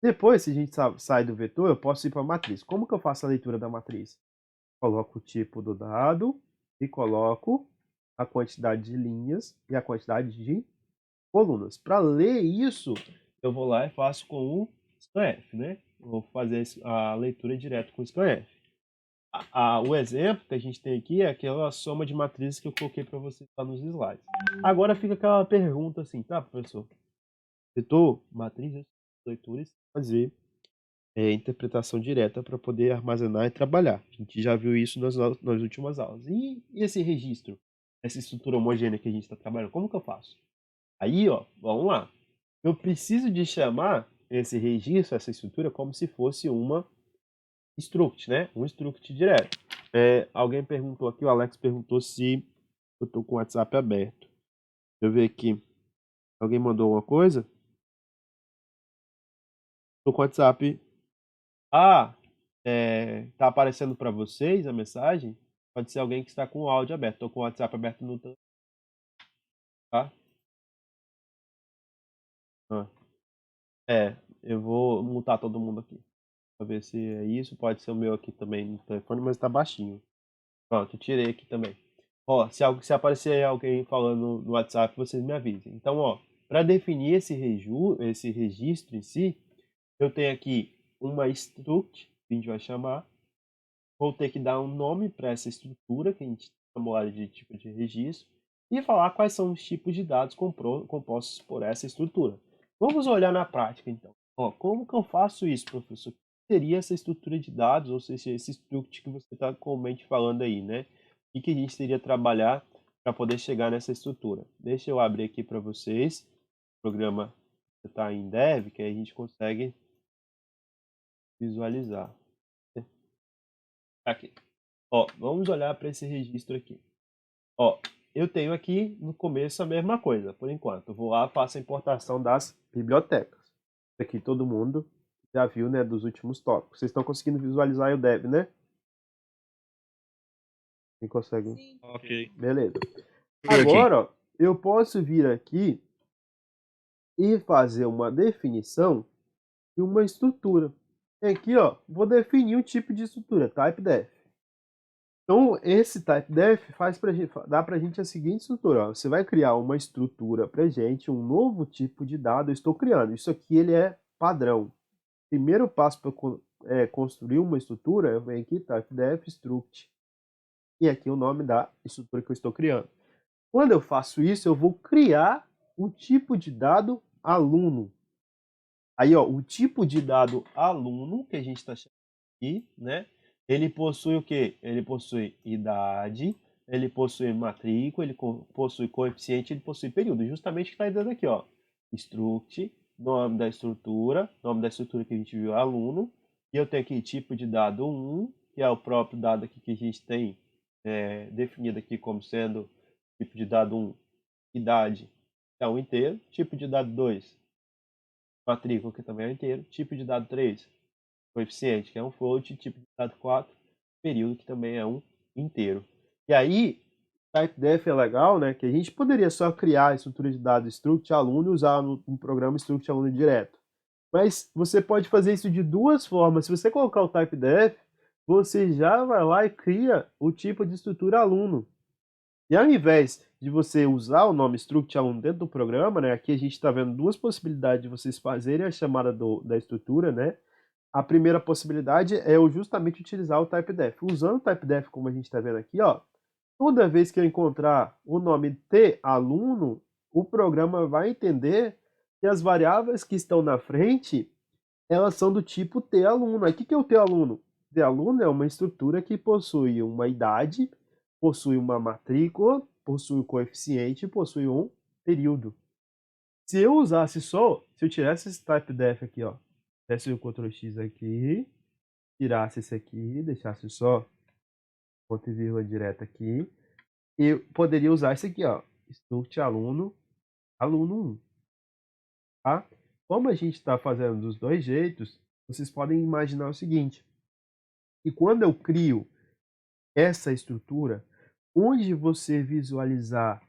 A: Depois, se a gente sai do vetor, eu posso ir para a matriz. Como que eu faço a leitura da matriz? Coloco o tipo do dado e coloco a quantidade de linhas e a quantidade de colunas. Para ler isso, eu vou lá e faço com o scanf, né? Vou fazer a leitura direto com o scanf. O exemplo que a gente tem aqui é aquela soma de matrizes que eu coloquei para vocês lá nos slides. Agora fica aquela pergunta assim, tá, professor? Vetor, matrizes, leituras, fazer interpretação direta para poder armazenar e trabalhar. A gente já viu isso nas últimas aulas. E esse registro, essa estrutura homogênea que a gente está trabalhando, como que eu faço? Aí, ó, vamos lá. Eu preciso de chamar esse registro, essa estrutura, como se fosse uma struct, né? Um struct direto. Alguém perguntou aqui, o Alex perguntou se eu estou com o WhatsApp aberto. Deixa eu ver aqui. Alguém mandou alguma coisa? Estou com o WhatsApp. Tá aparecendo para vocês a mensagem? Pode ser alguém que está com o áudio aberto. Estou com o WhatsApp aberto no tá? Ah, eu vou mutar todo mundo aqui. Pra ver se é isso. Pode ser o meu aqui também no telefone, mas tá baixinho. Pronto, eu tirei aqui também. Ó, se aparecer alguém falando no WhatsApp, vocês me avisem. Então, ó, para definir esse registro em si, eu tenho aqui uma struct, que a gente vai chamar. Vou ter que dar um nome para essa estrutura, que a gente chamou lá de tipo de registro, e falar quais são os tipos de dados compostos por essa estrutura. Vamos olhar na prática, então. Ó, como que eu faço isso, professor? O que seria essa estrutura de dados, ou seja, esse struct que você está comumente falando aí, né? O que a gente teria que trabalhar para poder chegar nessa estrutura? Deixa eu abrir aqui para vocês. O programa está em dev, que aí a gente consegue visualizar. Aqui. Ó, vamos olhar para esse registro aqui. Ó, eu tenho aqui no começo a mesma coisa, por enquanto. Eu vou lá, faço a importação das bibliotecas. Isso aqui todo mundo já viu, né, dos últimos tópicos. Vocês estão conseguindo visualizar o dev, né? Quem consegue?
B: Sim. Ok.
A: Beleza. Agora, ó, eu posso vir aqui e fazer uma definição de uma estrutura. Aqui, ó, vou definir um tipo de estrutura, type-def. Então, esse type-def dá para a gente a seguinte estrutura. Ó. Você vai criar uma estrutura para a gente, um novo tipo de dado. Eu estou criando. Isso aqui ele é padrão. Primeiro passo para construir uma estrutura, eu venho aqui, type-def, struct. E aqui o nome da estrutura que eu estou criando. Quando eu faço isso, eu vou criar um tipo de dado aluno. Aí, ó, o tipo de dado aluno, que a gente está chamando aqui, né? Ele possui o quê? Ele possui idade, ele possui matrícula, ele possui coeficiente, ele possui período. Justamente o que está dizendo aqui, ó. Struct, nome da estrutura que a gente viu é aluno. E eu tenho aqui tipo de dado 1, que é o próprio dado aqui que a gente tem definido aqui como sendo tipo de dado 1, idade, é um inteiro. Tipo de dado 2, matrícula, que também é um inteiro. Tipo de dado 3, coeficiente, que é um float. Tipo de dado 4, período, que também é um inteiro. E aí, type-def é legal, né? Que a gente poderia só criar a estrutura de dados struct aluno e usar no programa struct aluno direto. Mas você pode fazer isso de duas formas. Se você colocar o type-def, você já vai lá e cria o tipo de estrutura aluno. E ao invés de você usar o nome struct aluno dentro do programa, né? Aqui a gente está vendo duas possibilidades de vocês fazerem a chamada da estrutura, né? A primeira possibilidade é eu justamente utilizar o type-def. Usando o type-def, como a gente está vendo aqui, ó, toda vez que eu encontrar o nome t-aluno, o programa vai entender que as variáveis que estão na frente, elas são do tipo t-aluno. O que é o t-aluno? T-aluno é uma estrutura que possui uma idade, possui uma matrícula, possui um coeficiente e possui um período. Se eu usasse só, se eu tirasse esse typedef aqui, ó, desse o Ctrl X aqui, tirasse esse aqui, deixasse só ponto e vírgula direto aqui, eu poderia usar esse aqui, ó, struct aluno, aluno 1, tá? Como a gente está fazendo dos dois jeitos, vocês podem imaginar o seguinte, que quando eu crio essa estrutura, onde você visualizar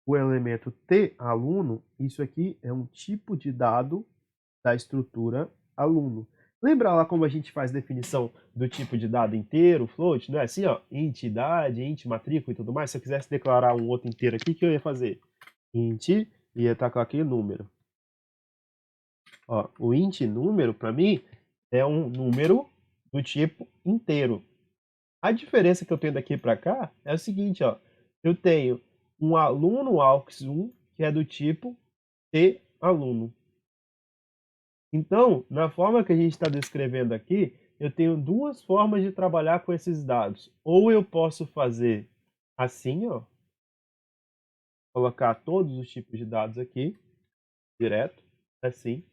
A: o elemento T aluno, isso aqui é um tipo de dado da estrutura aluno. Lembra lá como a gente faz definição do tipo de dado inteiro, float, não é assim, ó, int idade, int matrícula e tudo mais? Se eu quisesse declarar um outro inteiro aqui, o que eu ia fazer? Int, ia tacar aqui número. Ó, o int número, para mim, é um número do tipo inteiro. A diferença que eu tenho daqui para cá é o seguinte, ó, eu tenho um aluno aux1 que é do tipo T aluno. Então, na forma que a gente está descrevendo aqui, eu tenho duas formas de trabalhar com esses dados. Ou eu posso fazer assim, ó, colocar todos os tipos de dados aqui, direto, assim.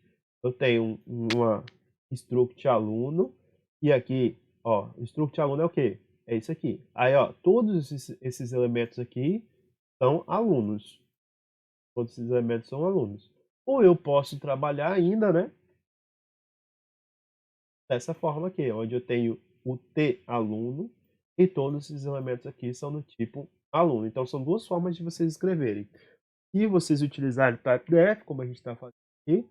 A: Eu tenho uma struct aluno, e aqui, ó, struct aluno é o quê? É isso aqui. Aí, ó, todos esses elementos aqui são alunos. Todos esses elementos são alunos. Ou eu posso trabalhar ainda, né, dessa forma aqui, onde eu tenho o T aluno e todos esses elementos aqui são do tipo aluno. Então, são duas formas de vocês escreverem. Se vocês utilizarem typedef, como a gente está fazendo aqui,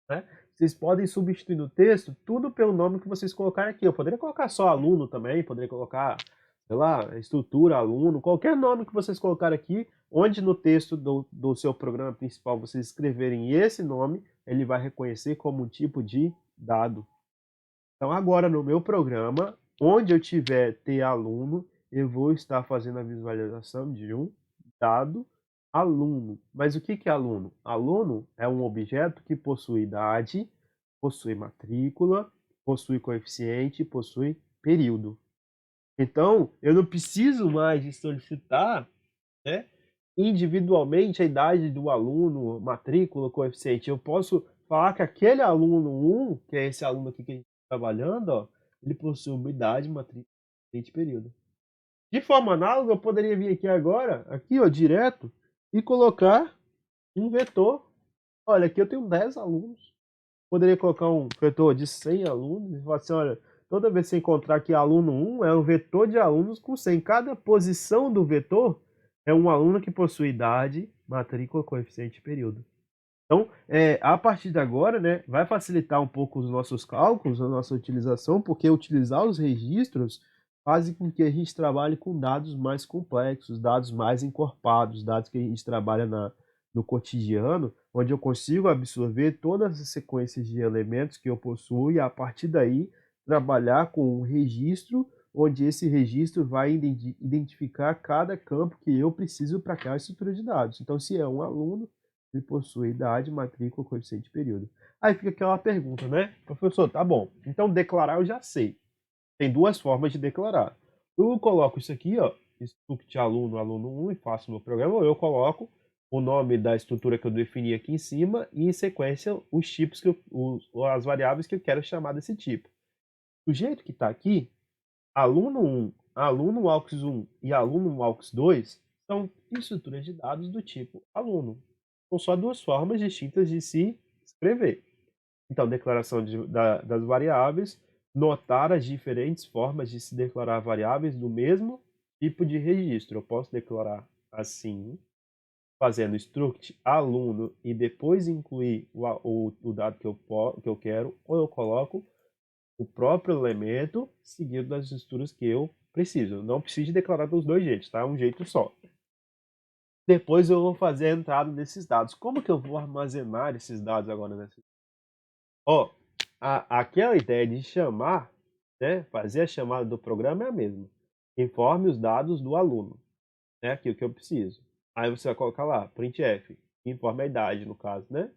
A: né, vocês podem substituir no texto tudo pelo nome que vocês colocarem aqui. Eu poderia colocar só aluno também, poderia colocar, sei lá, estrutura, aluno, qualquer nome que vocês colocarem aqui, onde no texto do seu programa principal vocês escreverem esse nome, ele vai reconhecer como um tipo de dado. Então, agora no meu programa, onde eu tiver T aluno, eu vou estar fazendo a visualização de um dado aluno. Mas o que é aluno? Aluno é um objeto que possui idade, possui matrícula, possui coeficiente, possui período. Então, eu não preciso mais de solicitar, né, individualmente a idade do aluno, matrícula, coeficiente. Eu posso falar que aquele aluno 1, que é esse aluno aqui que a gente está trabalhando, ó, ele possui uma idade, matrícula, coeficiente, período. De forma análoga, eu poderia vir aqui agora, aqui, ó, direto, e colocar um vetor. Olha, aqui eu tenho 10 alunos. Poderia colocar um vetor de 100 alunos e falar assim, olha, toda vez que você encontrar aqui aluno 1, é um vetor de alunos com 100. Cada posição do vetor é um aluno que possui idade, matrícula, coeficiente e período. Então, a partir de agora, né, vai facilitar um pouco os nossos cálculos, a nossa utilização, porque utilizar os registros faz com que a gente trabalhe com dados mais complexos, dados mais encorpados, dados que a gente trabalha no cotidiano, onde eu consigo absorver todas as sequências de elementos que eu possuo e, a partir daí, trabalhar com um registro, onde esse registro vai identificar cada campo que eu preciso para aquela estrutura de dados. Então, se é um aluno, ele possui idade, matrícula, coeficiente e período. Aí fica aquela pergunta, né? Professor, tá bom. Então, declarar eu já sei. Tem duas formas de declarar. Eu coloco isso aqui, ó, struct aluno, aluno 1, e faço meu programa, ou eu coloco o nome da estrutura que eu defini aqui em cima e, em sequência, os tipos, as variáveis que eu quero chamar desse tipo. Do jeito que está aqui, aluno 1, aluno aux1 e aluno aux2 são estruturas de dados do tipo aluno. São só duas formas distintas de se escrever. Então, declaração das variáveis, notar as diferentes formas de se declarar variáveis do mesmo tipo de registro. Eu posso declarar assim, fazendo struct aluno e depois incluir o dado que eu quero, ou eu coloco o próprio elemento seguido das estruturas que eu preciso. Não preciso declarar dos dois jeitos, tá? Um jeito só. Depois eu vou fazer a entrada desses dados. Como que eu vou armazenar esses dados agora nessa? Ó, aquela ideia de chamar, né, fazer a chamada do programa é a mesma. Informe os dados do aluno, né, aqui o que eu preciso. Aí você vai colocar lá, printf, informe a idade no caso, né?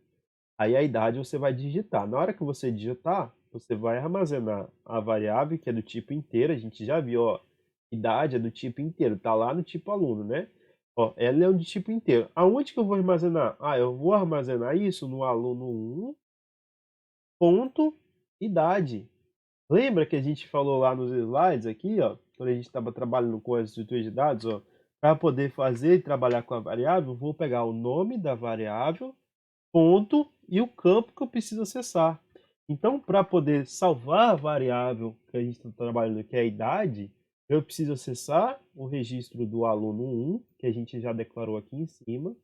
A: Aí a idade você vai digitar. Na hora que você digitar, você vai armazenar a variável que é do tipo inteiro. A gente já viu, ó, Idade é do tipo inteiro, tá lá no tipo aluno, né? Ó, ela é de tipo inteiro. Aonde que eu vou armazenar? Ah, eu vou armazenar isso no aluno 1, ponto, idade. Lembra que a gente falou lá nos slides aqui, ó, quando a gente estava trabalhando com as estruturas de dados, ó, para poder fazer e trabalhar com a variável, eu vou pegar o nome da variável, ponto e o campo que eu preciso acessar. Então, para poder salvar a variável que a gente está trabalhando, que é a idade, eu preciso acessar o registro do aluno 1, que a gente já declarou aqui em cima,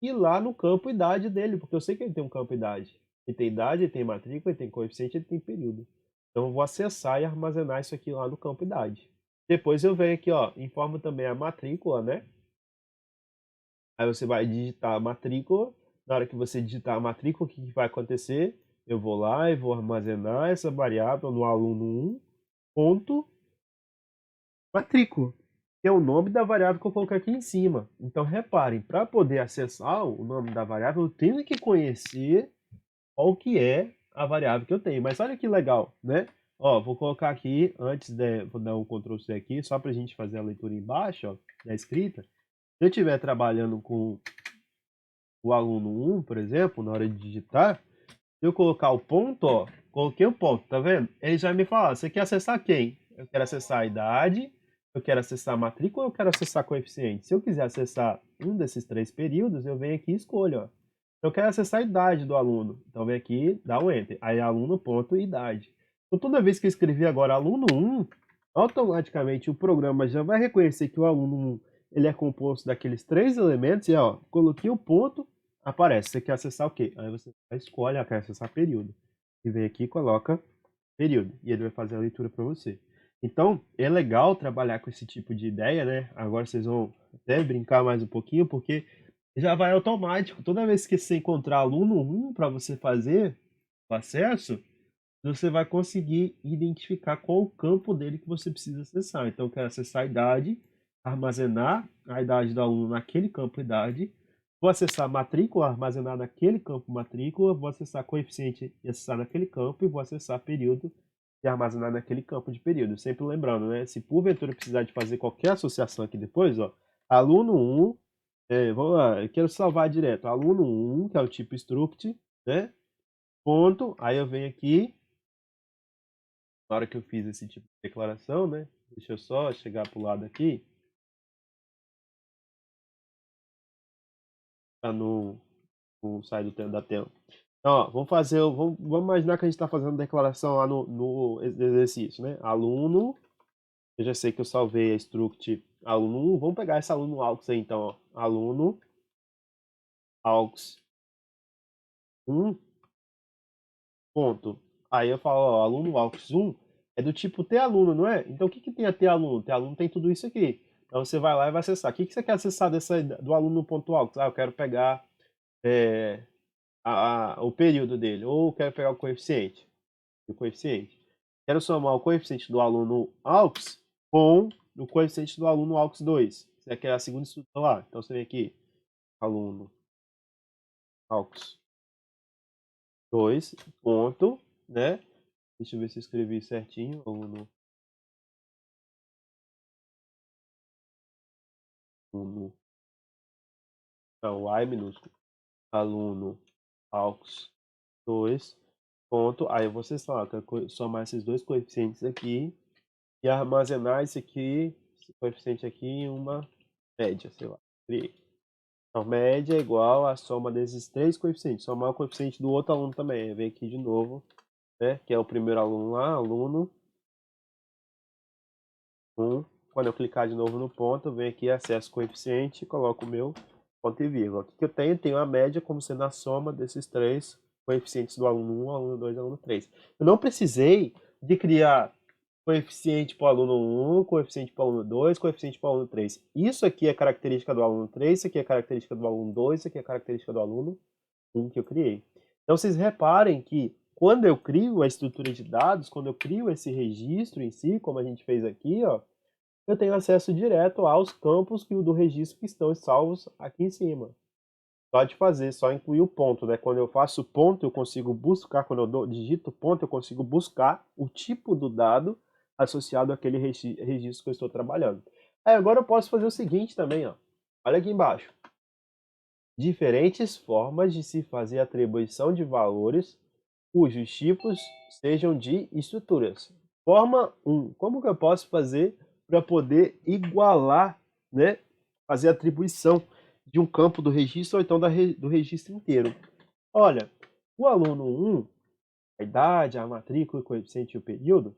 A: e lá no campo idade dele, porque eu sei que ele tem um campo idade. Ele tem idade, ele tem matrícula, ele tem coeficiente, ele tem período. Então eu vou acessar e armazenar isso aqui lá no campo idade. Depois eu venho aqui, ó, informo também a matrícula, né? Aí você vai digitar a matrícula. Na hora que você digitar a matrícula, o que vai acontecer? Eu vou lá e vou armazenar essa variável no aluno 1, ponto, matrícula, que é o nome da variável que eu coloquei aqui em cima. Então reparem, para poder acessar o nome da variável, eu tenho que conhecer qual que é a variável que eu tenho. Mas olha que legal, né? Ó, vou colocar aqui, vou dar um Ctrl C aqui, só para a gente fazer a leitura embaixo, ó, da escrita. Se eu estiver trabalhando com o aluno 1, por exemplo, na hora de digitar, se eu colocar o ponto, ó, coloquei o ponto, tá vendo? Ele já me fala, você quer acessar quem? Eu quero acessar a idade, eu quero acessar a matrícula ou eu quero acessar coeficiente? Se eu quiser acessar um desses 3 períodos, eu venho aqui e escolho, ó. Eu quero acessar a idade do aluno. Então vem aqui, dá um Enter. Aí aluno, ponto, idade. Então toda vez que eu escrever agora aluno 1, automaticamente o programa já vai reconhecer que o aluno 1 ele é composto daqueles 3 elementos e ó, coloquei o ponto, aparece. Você quer acessar o quê? Aí você escolhe, quer acessar período. E vem aqui e coloca período. E ele vai fazer a leitura para você. Então, é legal trabalhar com esse tipo de ideia, né? Agora vocês vão até brincar mais um pouquinho, porque já vai automático. Toda vez que você encontrar aluno 1 para você fazer o acesso, você vai conseguir identificar qual o campo dele que você precisa acessar. Então, eu quero acessar a idade, armazenar a idade do aluno naquele campo idade, vou acessar matrícula, armazenar naquele campo matrícula, vou acessar coeficiente e acessar naquele campo, e vou acessar período e armazenar naquele campo de período. Sempre lembrando, né? Se porventura precisar de fazer qualquer associação aqui depois, ó, aluno 1, vamos lá, eu quero salvar direto, aluno 1, que é o tipo struct, né? Ponto, aí eu venho aqui, na hora que eu fiz esse tipo de declaração, né? Deixa eu só chegar pro lado aqui, para não sair da tela. Então, ó, vamos imaginar que a gente está fazendo declaração lá no exercício, né? Aluno, eu já sei que eu salvei a struct aluno 1, vamos pegar esse aluno aux aí então, ó. Aluno aux 1, ponto. Aí eu falo, ó, aluno aux 1 é do tipo ter aluno, não é? Então o que tem a ter aluno? Ter aluno tem tudo isso aqui. Então você vai lá e vai acessar. O que você quer acessar do aluno.aux? Ah, eu quero pegar é, o período dele, ou eu quero pegar o coeficiente. Quero somar o coeficiente do aluno aux com o coeficiente do aluno aux 2. Você quer a segunda estrutura lá. Então você vem aqui, aluno aux 2, ponto, né? Deixa eu ver se eu escrevi certinho. Aluno, não, Y minúsculo. Aluno aux 2, ponto. Aí você só somar esses dois coeficientes aqui e armazenar esse coeficiente aqui em uma média, sei lá. Criei. Então, média é igual a soma desses 3 coeficientes. Somar o coeficiente do outro aluno também. Vem aqui de novo, né? Que é o primeiro aluno lá, aluno 1. Quando eu clicar de novo no ponto, eu venho aqui, acesso coeficiente e coloco o meu ponto e vírgula. O que eu tenho? Tenho a média como sendo a soma desses 3 coeficientes do aluno 1, aluno 2 e aluno 3. Eu não precisei de criar coeficiente para o aluno 1, coeficiente para o aluno 2, coeficiente para o aluno 3. Isso aqui é característica do aluno 3, isso aqui é característica do aluno 2, isso aqui é característica do aluno 1 que eu criei. Então vocês reparem que quando eu crio a estrutura de dados, quando eu crio esse registro em si, como a gente fez aqui, ó, eu tenho acesso direto aos campos do registro que estão salvos aqui em cima. Só de fazer, só incluir o ponto, né? Quando eu faço ponto, eu consigo buscar, quando eu digito ponto, eu consigo buscar o tipo do dado associado àquele registro que eu estou trabalhando. Aí agora eu posso fazer o seguinte também, ó. Olha aqui embaixo. Diferentes formas de se fazer atribuição de valores cujos tipos sejam de estruturas. Forma 1. Como que eu posso fazer para poder igualar, né, fazer atribuição de um campo do registro ou então do registro inteiro? Olha, o aluno 1, a idade, a matrícula, o coeficiente e o período,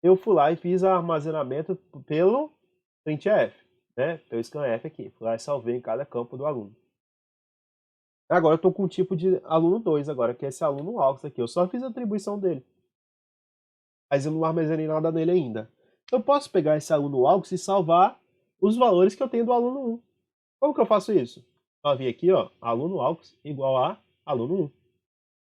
A: eu fui lá e fiz armazenamento pelo printf, né, pelo scanf aqui. Fui lá e salvei em cada campo do aluno. Agora eu estou com o tipo de aluno 2 agora, que é esse aluno AUX aqui. Eu só fiz a atribuição dele. Mas eu não armazenei nada nele ainda. Eu posso pegar esse aluno AUX e salvar os valores que eu tenho do aluno 1. Como que eu faço isso? Eu vim aqui, ó, aluno AUX igual a aluno 1.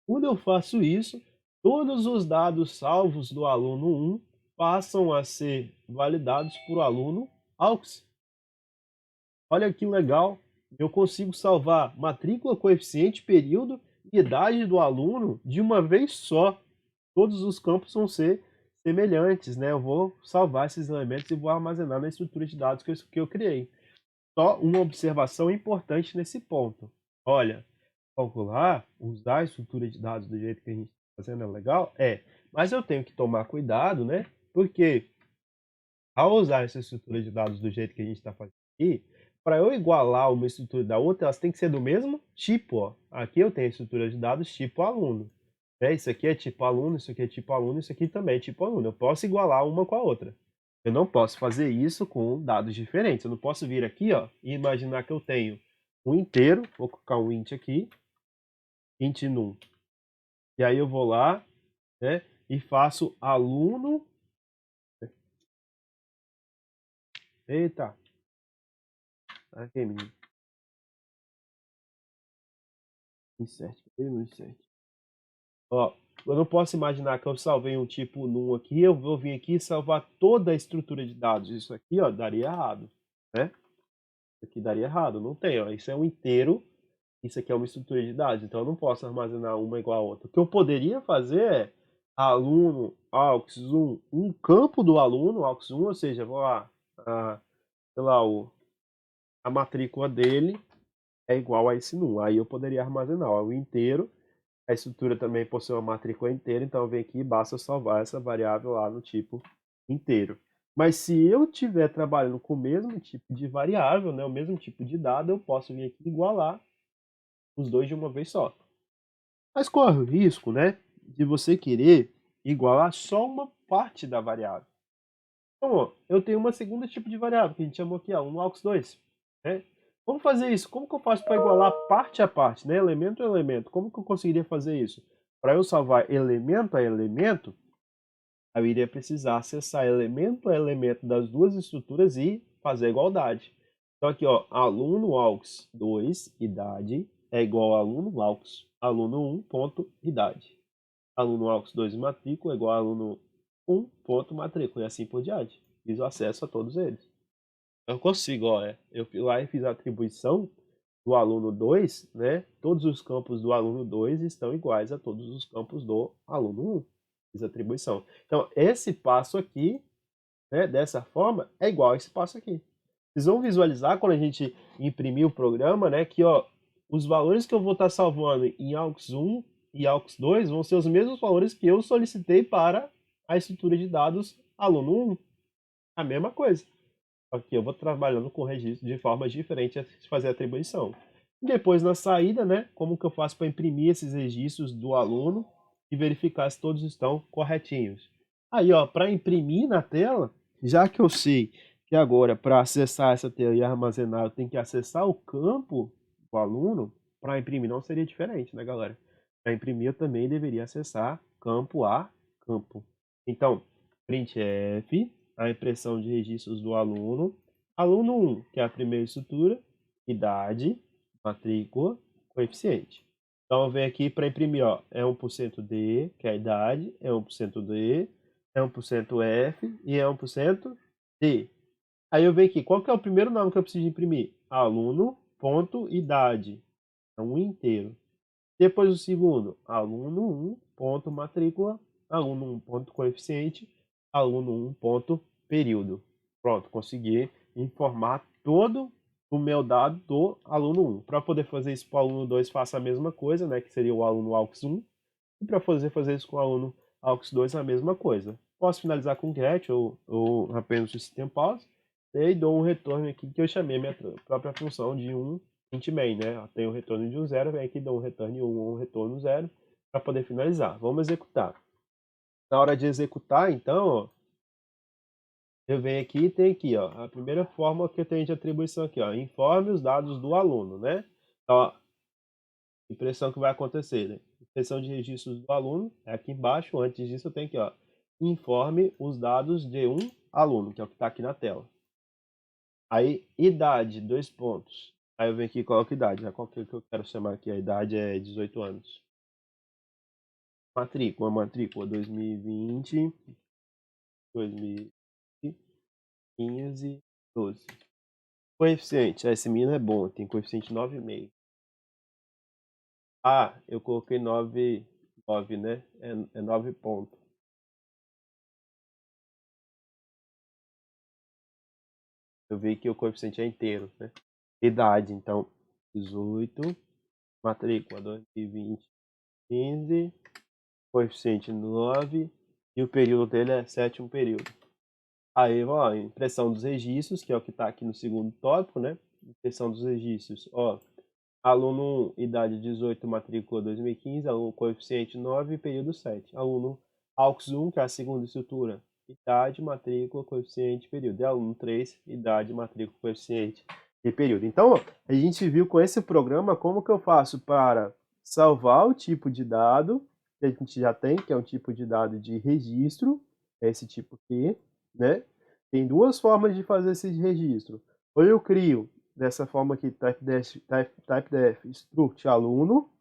A: Quando eu faço isso, todos os dados salvos do aluno 1 passam a ser validados por aluno AUX. Olha que legal, eu consigo salvar matrícula, coeficiente, período e idade do aluno de uma vez só. Todos os campos vão ser semelhantes, né? Eu vou salvar esses elementos e vou armazenar na estrutura de dados que eu criei. Só uma observação importante nesse ponto. Olha, calcular, usar a estrutura de dados do jeito que a gente está fazendo é legal? É. Mas eu tenho que tomar cuidado, né? Porque ao usar essa estrutura de dados do jeito que a gente está fazendo aqui, para eu igualar uma estrutura da outra, elas têm que ser do mesmo tipo. Ó. Aqui eu tenho a estrutura de dados tipo aluno. Isso aqui é tipo aluno, isso aqui é tipo aluno, isso aqui também é tipo aluno. Eu posso igualar uma com a outra. Eu não posso fazer isso com dados diferentes. Eu não posso vir aqui, ó, e imaginar que eu tenho um inteiro, vou colocar um int aqui, int num. E aí eu vou lá, né, e faço aluno. Eita. Aqui, menino. Insert. Cadê meu insert? Ó, eu não posso imaginar que eu salvei um tipo num aqui, eu vou vir aqui e salvar toda a estrutura de dados. Isso aqui, ó, daria errado, né? Isso aqui daria errado, não tem, ó. Isso é um inteiro, isso aqui é uma estrutura de dados, então eu não posso armazenar uma igual a outra. O que eu poderia fazer é aluno aux1, um campo do aluno aux1, ou seja, vou lá, sei lá, a matrícula dele é igual a esse num. Aí eu poderia armazenar, ó, o inteiro. A estrutura também possui uma matrícula inteira, então eu venho aqui e basta salvar essa variável lá no tipo inteiro. Mas se eu estiver trabalhando com o mesmo tipo de variável, né, o mesmo tipo de dado, eu posso vir aqui e igualar os dois de uma vez só. Mas corre o risco, né, de você querer igualar só uma parte da variável. Então, ó, eu tenho uma segunda tipo de variável, que a gente chamou aqui, ó, um aux2. Né? Vamos fazer isso. Como que eu faço para igualar parte a parte, né? Elemento a elemento? Como que eu conseguiria fazer isso? Para eu salvar elemento a elemento, eu iria precisar acessar elemento a elemento das duas estruturas e fazer a igualdade. Então aqui, ó, aluno aux2, idade, é igual a aluno aux, aluno 1, ponto, idade. Aluno aux2 matrícula é igual a aluno 1, ponto, matrícula, e assim por diante. Fiz o acesso a todos eles. Eu consigo, ó, eu fui lá e fiz a atribuição do aluno 2, né? Todos os campos do aluno 2 estão iguais a todos os campos do aluno 1. Fiz a atribuição. Então, esse passo aqui, né, dessa forma, é igual a esse passo aqui. Vocês vão visualizar quando a gente imprimir o programa, né, que ó, os valores que eu vou estar salvando em aux1 e aux2 vão ser os mesmos valores que eu solicitei para a estrutura de dados aluno 1. A mesma coisa. Aqui eu vou trabalhando com registro de formas diferentes de fazer a atribuição. Depois, na saída, né, como que eu faço para imprimir esses registros do aluno e verificar se todos estão corretinhos. Aí, ó, para imprimir na tela, já que eu sei que agora para acessar essa tela e armazenar eu tenho que acessar o campo do aluno, para imprimir não seria diferente, né, galera? Para imprimir eu também deveria acessar campo a campo. Então, printf, a impressão de registros do aluno. Aluno 1, que é a primeira estrutura, idade, matrícula, coeficiente. Então, eu venho aqui para imprimir, ó, é 1% D, que é a idade, é 1% D, é 1% F e é 1% D. Aí eu venho aqui, qual que é o primeiro nome que eu preciso imprimir? Aluno, ponto, idade. É um inteiro. Depois o segundo, aluno 1, ponto, matrícula, aluno 1, ponto, coeficiente, aluno 1 ponto período. Pronto, consegui informar todo o meu dado do aluno 1. Para poder fazer isso para o aluno 2, faça a mesma coisa, né, que seria o aluno AUX 1. E para fazer isso com o aluno AUX 2, a mesma coisa. Posso finalizar com get ou apenas o system pause. E dou um retorno aqui que eu chamei a minha própria função de um int main, né? Tem o retorno de um 0, vem aqui dou um retorno 1 ou um retorno 0 para poder finalizar. Vamos executar. Na hora de executar, então, ó, eu venho aqui e tem aqui, ó, a primeira forma que eu tenho de atribuição aqui, ó, informe os dados do aluno, né? Então, ó, impressão que vai acontecer, né? Impressão de registros do aluno é aqui embaixo. Antes disso, eu tenho aqui, ó, informe os dados de um aluno, que é o que está aqui na tela. Aí, idade, 2 pontos. Aí eu venho aqui e coloco idade, né? Qual que eu quero chamar aqui? A idade é 18 anos. Matrícula 2020, 2015, 12. Coeficiente, esse menino é bom, tem coeficiente 9,5. Ah, eu coloquei 9, né? É 9 pontos. Eu vi que o coeficiente é inteiro, né? Idade, então, 18. Matrícula, 2020, 15. Coeficiente 9. E o período dele é 7º período. Aí, ó, impressão dos registros, que é o que está aqui no segundo tópico, né? Impressão dos registros, ó. Aluno 1, idade 18, matrícula 2015, aluno coeficiente 9, período 7. Aluno AUX 1, que é a segunda estrutura, idade, matrícula, coeficiente, período. E aluno 3, idade, matrícula, coeficiente e período. Então, a gente viu com esse programa como que eu faço para salvar o tipo de dado que a gente já tem, que é um tipo de dado de registro, é esse tipo aqui, né? Tem duas formas de fazer esse registro. Ou eu crio dessa forma aqui, typedef struct aluno,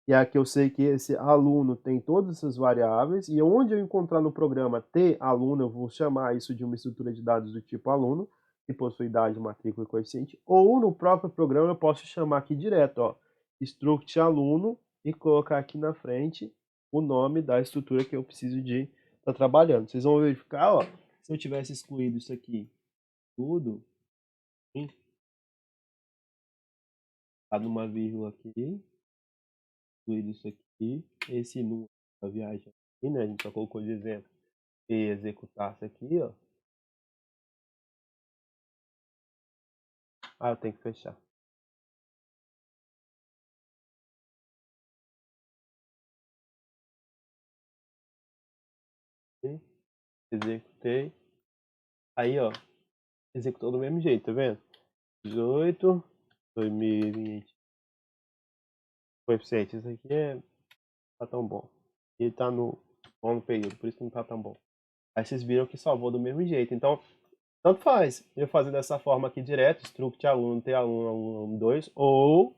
A: e aqui eu sei que esse aluno tem todas essas variáveis, e onde eu encontrar no programa t aluno, eu vou chamar isso de uma estrutura de dados do tipo aluno, que possui idade, matrícula e coeficiente, ou no próprio programa eu posso chamar aqui direto, ó, struct aluno, e colocar aqui na frente o nome da estrutura que eu preciso de estar trabalhando. Vocês vão verificar, ó, se eu tivesse excluído isso aqui tudo, dado uma vírgula aqui, excluído isso aqui, esse número da viagem aqui, né? A gente só colocou de exemplo e executasse aqui, ó. Ah, eu tenho que fechar. Executei. Aí, ó, executou do mesmo jeito, tá vendo? 18, 2020. Coeficiente, isso aqui tá tão bom. Ele tá no bom período, por isso que não tá tão bom. Aí vocês viram que salvou do mesmo jeito. Então, tanto faz eu fazer dessa forma aqui direto, struct aluno, t aluno, aluno 2, ou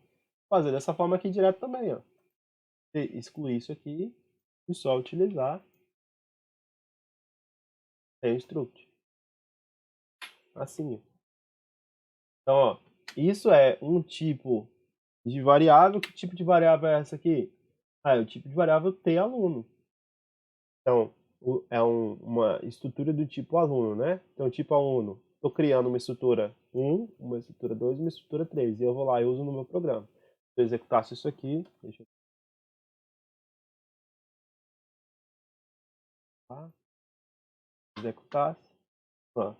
A: fazer dessa forma aqui direto também, ó. Excluir isso aqui e só utilizar sem struct. Assim. Então, ó, isso é um tipo de variável. Que tipo de variável é essa aqui? Ah, é o tipo de variável t aluno. Então, é uma estrutura do tipo aluno, né? Então, tipo aluno, estou criando uma estrutura 1, uma estrutura 2 e uma estrutura 3. E eu vou lá e uso no meu programa. Se eu executasse isso aqui, deixa eu executasse, ó,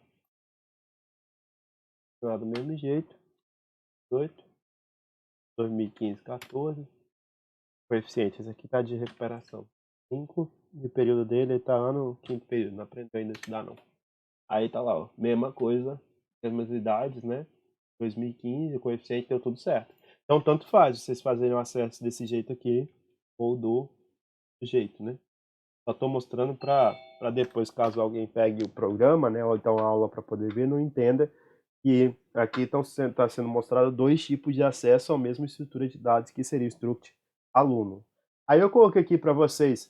A: do mesmo jeito, 18, 2015, 14, coeficiente, esse aqui está de recuperação, 5, e o período dele está ano, quinto período, não aprendeu ainda a estudar não. Aí tá lá, ó, mesma coisa, mesmas idades, né, 2015, o coeficiente deu tudo certo. Então tanto faz vocês fazerem o acesso desse jeito aqui, ou do jeito, né. Só estou mostrando para depois, caso alguém pegue o programa, né, ou então a aula para poder ver, não entenda que aqui está sendo mostrado dois tipos de acesso à mesma estrutura de dados, que seria o struct aluno. Aí eu coloquei aqui para vocês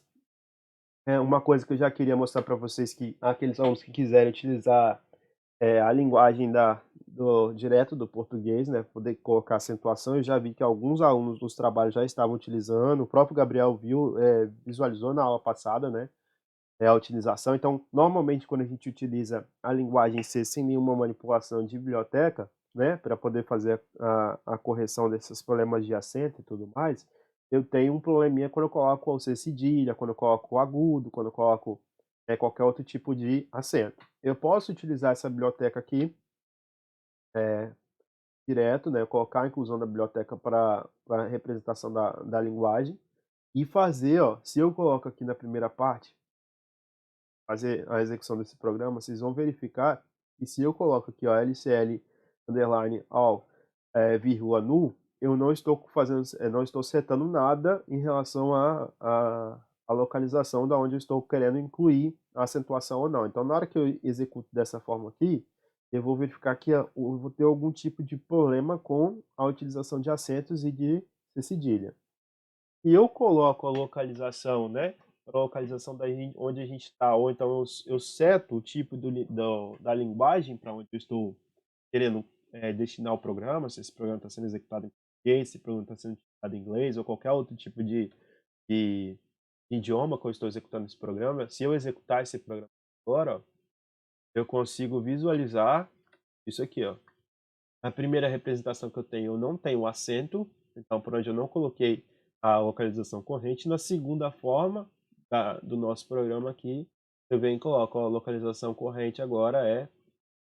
A: uma coisa que eu já queria mostrar para vocês, que aqueles alunos que quiserem utilizar a linguagem direto do português, né, poder colocar acentuação. Eu já vi que alguns alunos dos trabalhos já estavam utilizando, o próprio Gabriel visualizou na aula passada, né, a utilização. Então, normalmente, quando a gente utiliza a linguagem C sem nenhuma manipulação de biblioteca, né, para poder fazer a correção desses problemas de acento e tudo mais, eu tenho um probleminha quando eu coloco o C cedilha, quando eu coloco o agudo, quando eu coloco qualquer outro tipo de acento. Eu posso utilizar essa biblioteca aqui direto, né, colocar a inclusão da biblioteca para a representação da linguagem e fazer, ó, se eu coloco aqui na primeira parte, fazer a execução desse programa, vocês vão verificar que se eu coloco aqui, ó, LCL underline all, vírgula null, eu não estou fazendo, não estou setando nada em relação a localização da onde eu estou querendo incluir a acentuação ou não. Então, na hora que eu executo dessa forma aqui, eu vou verificar que eu vou ter algum tipo de problema com a utilização de acentos e de cedilha. E eu coloco a localização, né? A localização onde a gente está, ou então eu seto o tipo da linguagem para onde eu estou querendo destinar o programa, se esse programa está sendo executado em português, se esse programa está sendo executado em inglês, ou qualquer outro tipo de idioma que eu estou executando esse programa. Se eu executar esse programa agora, ó, eu consigo visualizar isso aqui, ó. A primeira representação que eu tenho, eu não tenho acento, então por onde eu não coloquei a localização corrente. Na segunda forma do nosso programa aqui, eu venho e coloco a localização corrente agora é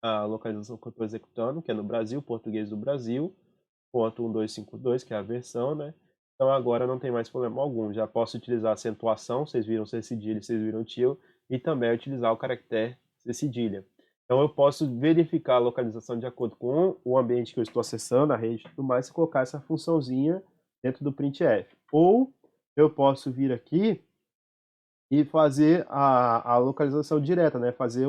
A: a localização que eu estou executando, que é no Brasil, português do Brasil, ponto 1252, que é a versão, né? Então agora não tem mais problema algum. Já posso utilizar a acentuação, vocês viram C cedilha, vocês viram tio, e também utilizar o caractere C cedilha. Então eu posso verificar a localização de acordo com o ambiente que eu estou acessando, a rede e tudo mais, e colocar essa funçãozinha dentro do printf. Ou eu posso vir aqui e fazer a localização direta, né? Fazer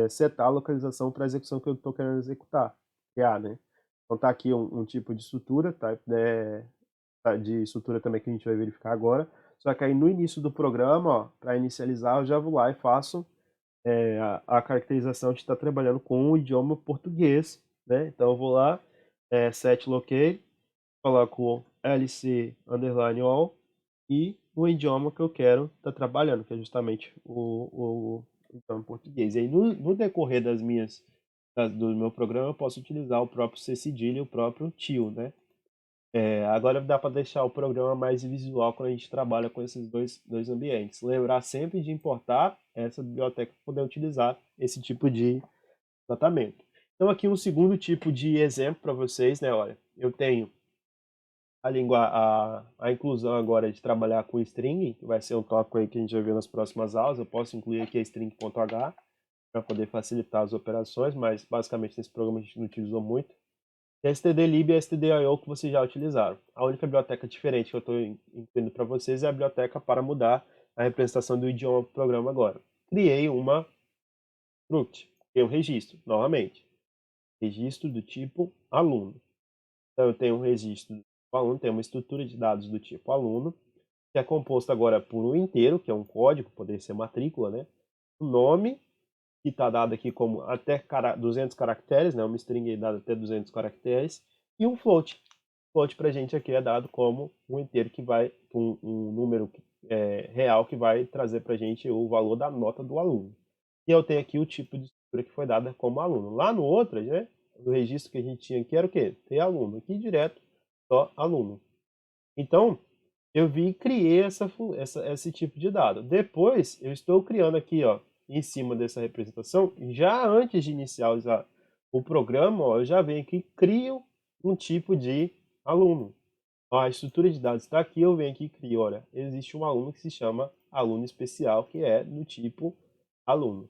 A: setar a localização para a execução que eu estou querendo executar, criar, né? Então tá aqui um tipo de estrutura, tá? De estrutura também que a gente vai verificar agora. Só que aí no início do programa, para inicializar, eu já vou lá e faço a caracterização de estar trabalhando com o idioma português, né? Então eu vou lá, set locate, coloco lc underline all e o idioma que eu quero estar trabalhando, que é justamente o idioma português. E aí no decorrer do meu programa eu posso utilizar o próprio C cedilha e o próprio tio, né? Agora dá para deixar o programa mais visual quando a gente trabalha com esses dois ambientes. Lembrar sempre de importar essa biblioteca para poder utilizar esse tipo de tratamento. Então aqui um segundo tipo de exemplo para vocês, né? Olha, eu tenho a inclusão agora de trabalhar com string, que vai ser um tópico aí que a gente vai ver nas próximas aulas. Eu posso incluir aqui a string.h para poder facilitar as operações, mas basicamente nesse programa a gente não utilizou muito. E a stdlib e a stdio que vocês já utilizaram. A única biblioteca diferente que eu estou incluindo para vocês é a biblioteca para mudar a representação do idioma para o programa agora. Criei uma struct, criei um registro, novamente. Registro do tipo aluno. Então eu tenho um registro do tipo aluno, tenho uma estrutura de dados do tipo aluno, que é composto agora por um inteiro, que é um código, poderia ser matrícula, né? O nome, que está dado aqui como até 200 caracteres, né? Uma string dada até 200 caracteres, e um float. Float para a gente aqui é dado como um inteiro que vai, um número real que vai trazer para a gente o valor da nota do aluno. E eu tenho aqui o tipo de estrutura que foi dada como aluno. Lá no outro, né? O registro que a gente tinha aqui era o quê? Ter aluno. Aqui direto, só aluno. Então, eu vim e criei esse tipo de dado. Depois, eu estou criando aqui, ó, em cima dessa representação, já antes de inicializar o programa, ó, eu já venho aqui e crio um tipo de aluno. Ó, a estrutura de dados está aqui, eu venho aqui e crio, olha, existe um aluno que se chama aluno especial, que é do tipo aluno.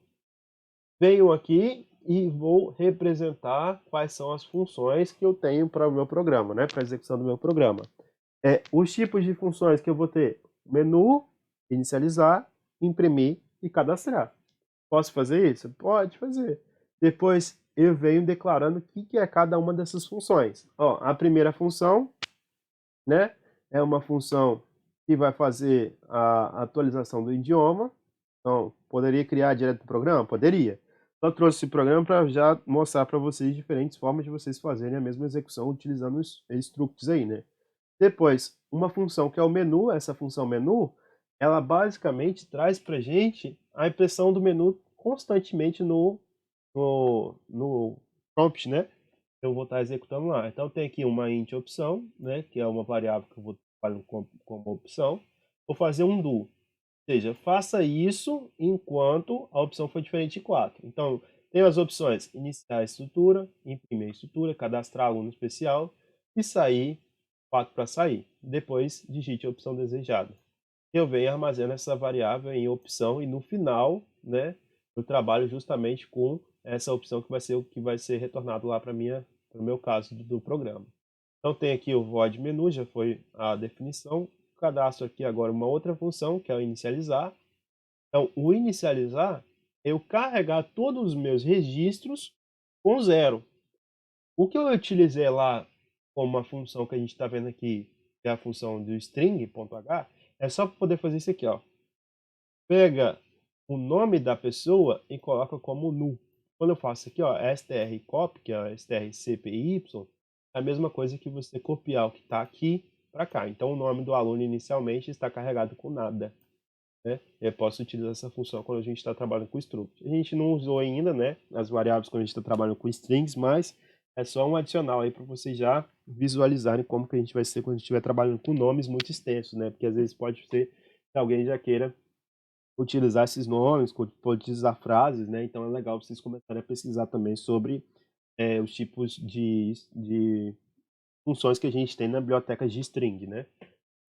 A: Venho aqui e vou representar quais são as funções que eu tenho para o meu programa, né, para a execução do meu programa. Os tipos de funções que eu vou ter: menu, inicializar, imprimir e cadastrar. Posso fazer isso? Pode fazer. Depois eu venho declarando o que é cada uma dessas funções. Ó, a primeira função, né, é uma função que vai fazer a atualização do idioma. Então, poderia criar direto do programa? Poderia. Só trouxe esse programa para já mostrar para vocês diferentes formas de vocês fazerem a mesma execução utilizando os structs aí, né? Depois, uma função que é o menu, essa função menu, ela basicamente traz para gente a impressão do menu constantemente no prompt, né? Eu vou estar executando lá. Então tem aqui uma int opção, né? Que é uma variável que eu vou trabalhar como opção. Vou fazer um do. Ou seja, faça isso enquanto a opção for diferente de 4. Então, tem as opções iniciar a estrutura, imprimir a estrutura, cadastrar aluno especial e sair, 4 para sair. Depois, digite a opção desejada. Eu venho e armazeno essa variável em opção e no final, né, eu trabalho justamente com essa opção que vai ser o que vai ser retornado lá para o meu caso do programa. Então tem aqui o void menu, já foi a definição. Cadastro aqui agora uma outra função, que é o inicializar. Então, o inicializar é eu carregar todos os meus registros com zero. O que eu utilizei lá como uma função que a gente está vendo aqui, que é a função do string.h, é só para poder fazer isso aqui, ó. Pega o nome da pessoa e coloca como nu. Quando eu faço aqui, ó, strcopy, que é strcpy, é a mesma coisa que você copiar o que está aqui para cá. Então, o nome do aluno inicialmente está carregado com nada, né? Eu posso utilizar essa função quando a gente está trabalhando com struct. A gente não usou ainda, né, as variáveis quando a gente está trabalhando com strings, mas é só um adicional aí para vocês já visualizarem como que a gente vai ser quando a gente estiver trabalhando com nomes muito extensos, né? Porque às vezes pode ser que alguém já queira utilizar esses nomes, utilizar frases, né? Então é legal vocês começarem a pesquisar também sobre os tipos de funções que a gente tem na biblioteca de string, né?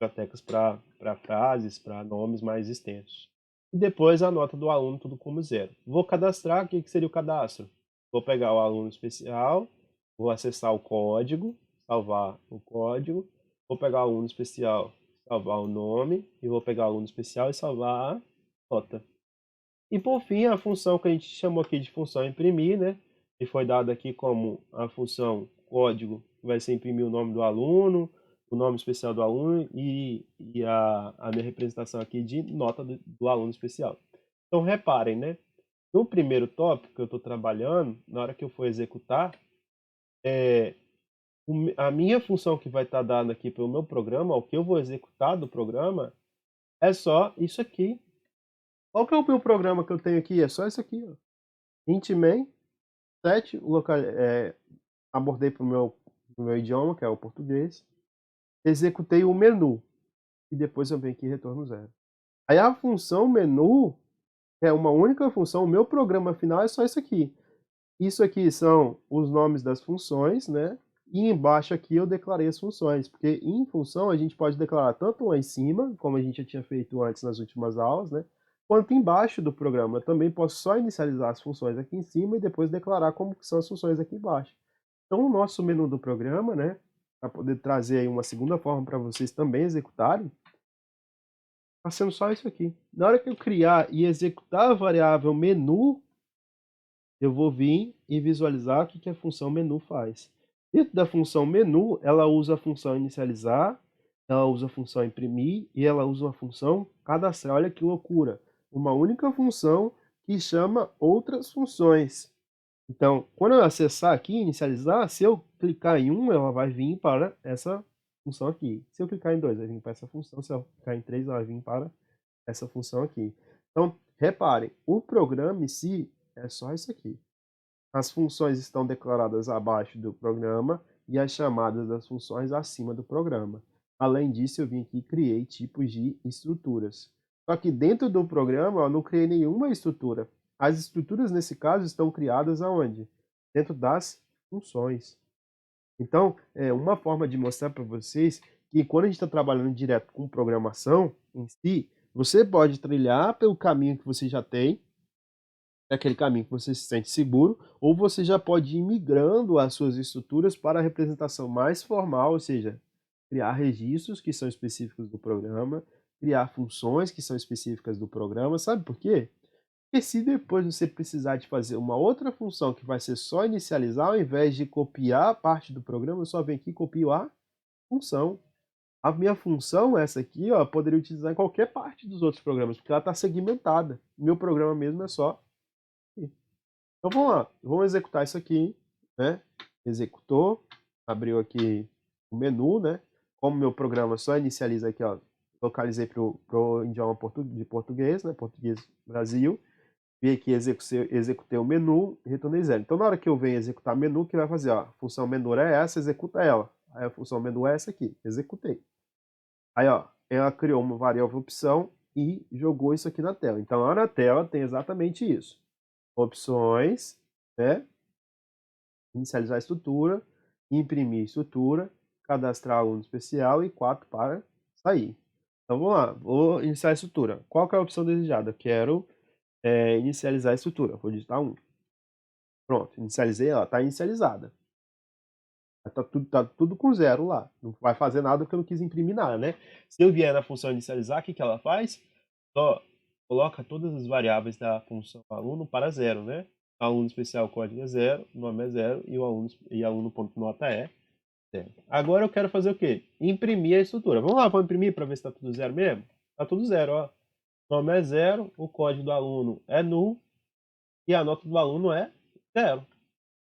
A: Bibliotecas para frases, para nomes mais extensos. E depois a nota do aluno, tudo como zero. Vou cadastrar, o que seria o cadastro? Vou pegar o aluno especial, vou acessar o código, salvar o código, vou pegar o aluno especial, salvar o nome, e vou pegar o aluno especial e salvar a nota. E por fim, a função que a gente chamou aqui de função imprimir, né? Que foi dada aqui como a função código, que vai ser imprimir o nome do aluno, o nome especial do aluno e a minha representação aqui de nota do aluno especial. Então reparem, né? No primeiro tópico que eu estou trabalhando, na hora que eu for executar, a minha função que vai estar dada aqui pelo meu programa, o que eu vou executar do programa, é só isso aqui. Qual que é o meu programa que eu tenho aqui? É só isso aqui, ó. Int main, set, abordei para o meu idioma, que é o português, executei o menu, e depois eu venho aqui e retorno zero. Aí a função menu é uma única função, o meu programa final é só isso aqui. Isso aqui são os nomes das funções, né? E embaixo aqui eu declarei as funções, porque em função a gente pode declarar tanto lá em cima, como a gente já tinha feito antes nas últimas aulas, né? Quanto embaixo do programa. Eu também posso só inicializar as funções aqui em cima e depois declarar como que são as funções aqui embaixo. Então o nosso menu do programa, né? Para poder trazer aí uma segunda forma para vocês também executarem, está sendo só isso aqui. Na hora que eu criar e executar a variável menu, eu vou vir e visualizar o que a função menu faz. Dentro da função menu, ela usa a função inicializar, ela usa a função imprimir e ela usa a função cadastrar. Olha que loucura! Uma única função que chama outras funções. Então, quando eu acessar aqui, inicializar, se eu clicar em um, ela vai vir para essa função aqui. Se eu clicar em dois, vai vir para essa função. Se eu clicar em três, ela vai vir para essa função aqui. Então, reparem, o programa em si é só isso aqui. As funções estão declaradas abaixo do programa e as chamadas das funções acima do programa. Além disso, eu vim aqui e criei tipos de estruturas. Só que dentro do programa eu não criei nenhuma estrutura. As estruturas, nesse caso, estão criadas aonde? Dentro das funções. Então, é uma forma de mostrar para vocês que quando a gente está trabalhando direto com programação em si, você pode trilhar pelo caminho que você já tem, aquele caminho que você se sente seguro, ou você já pode ir migrando as suas estruturas para a representação mais formal, ou seja, criar registros que são específicos do programa, criar funções que são específicas do programa, sabe por quê? Porque se depois você precisar de fazer uma outra função que vai ser só inicializar, ao invés de copiar a parte do programa, eu só venho aqui e copio a função. A minha função, essa aqui, ó, eu poderia utilizar em qualquer parte dos outros programas, porque ela está segmentada. Meu programa mesmo é só aqui. Então vamos lá, vamos executar isso aqui, né? Executou, abriu aqui o menu, né? Como meu programa só inicializa aqui, ó, localizei para o idioma de português, né? Português Brasil. Vim aqui, executei o menu, retornei 0. Então, na hora que eu venho executar menu, o que vai fazer? Ó, a função menu é essa, executa ela. Aí a função menu é essa aqui, executei. Aí, ó, ela criou uma variável opção e jogou isso aqui na tela. Então, lá na tela tem exatamente isso. Opções, né? Inicializar a estrutura, imprimir estrutura, cadastrar aluno especial e 4 para sair. Então, vamos lá. Vou iniciar a estrutura. Qual que é a opção desejada? Eu quero inicializar a estrutura. Vou digitar 1. Pronto, inicializei, ela está inicializada. Tá tudo com 0 lá. Não vai fazer nada porque eu não quis imprimir nada, né? Se eu vier na função inicializar, o que ela faz? Só coloca todas as variáveis da função aluno para 0, né? Aluno especial código é 0, nome é 0 e o aluno.nota é 0. Agora eu quero fazer o quê? Imprimir a estrutura. Vamos lá, vamos imprimir para ver se está tudo 0 mesmo? Está tudo 0, ó. Nome é 0, o código do aluno é null e a nota do aluno é 0.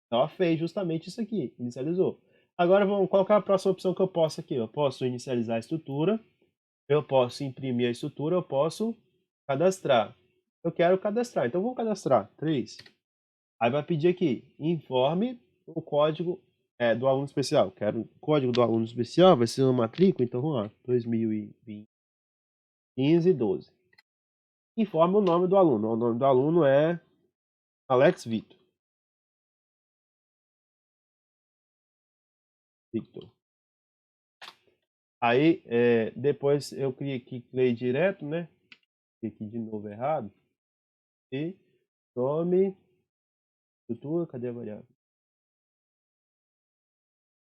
A: Então ela fez justamente isso aqui, inicializou. Agora vamos colocar a próxima opção que eu posso aqui. Eu posso inicializar a estrutura, eu posso imprimir a estrutura, eu posso cadastrar. Eu quero cadastrar, então vou cadastrar 3. Aí vai pedir aqui, informe o código do aluno especial. Quero o código do aluno especial, vai ser uma matrícula, então vamos lá, 2020, 15, 12. Informe o nome do aluno. O nome do aluno é Alex Victor. Aí, depois eu cliquei direto, né? Cliquei de novo errado. E nome, estrutura, cadê a variável?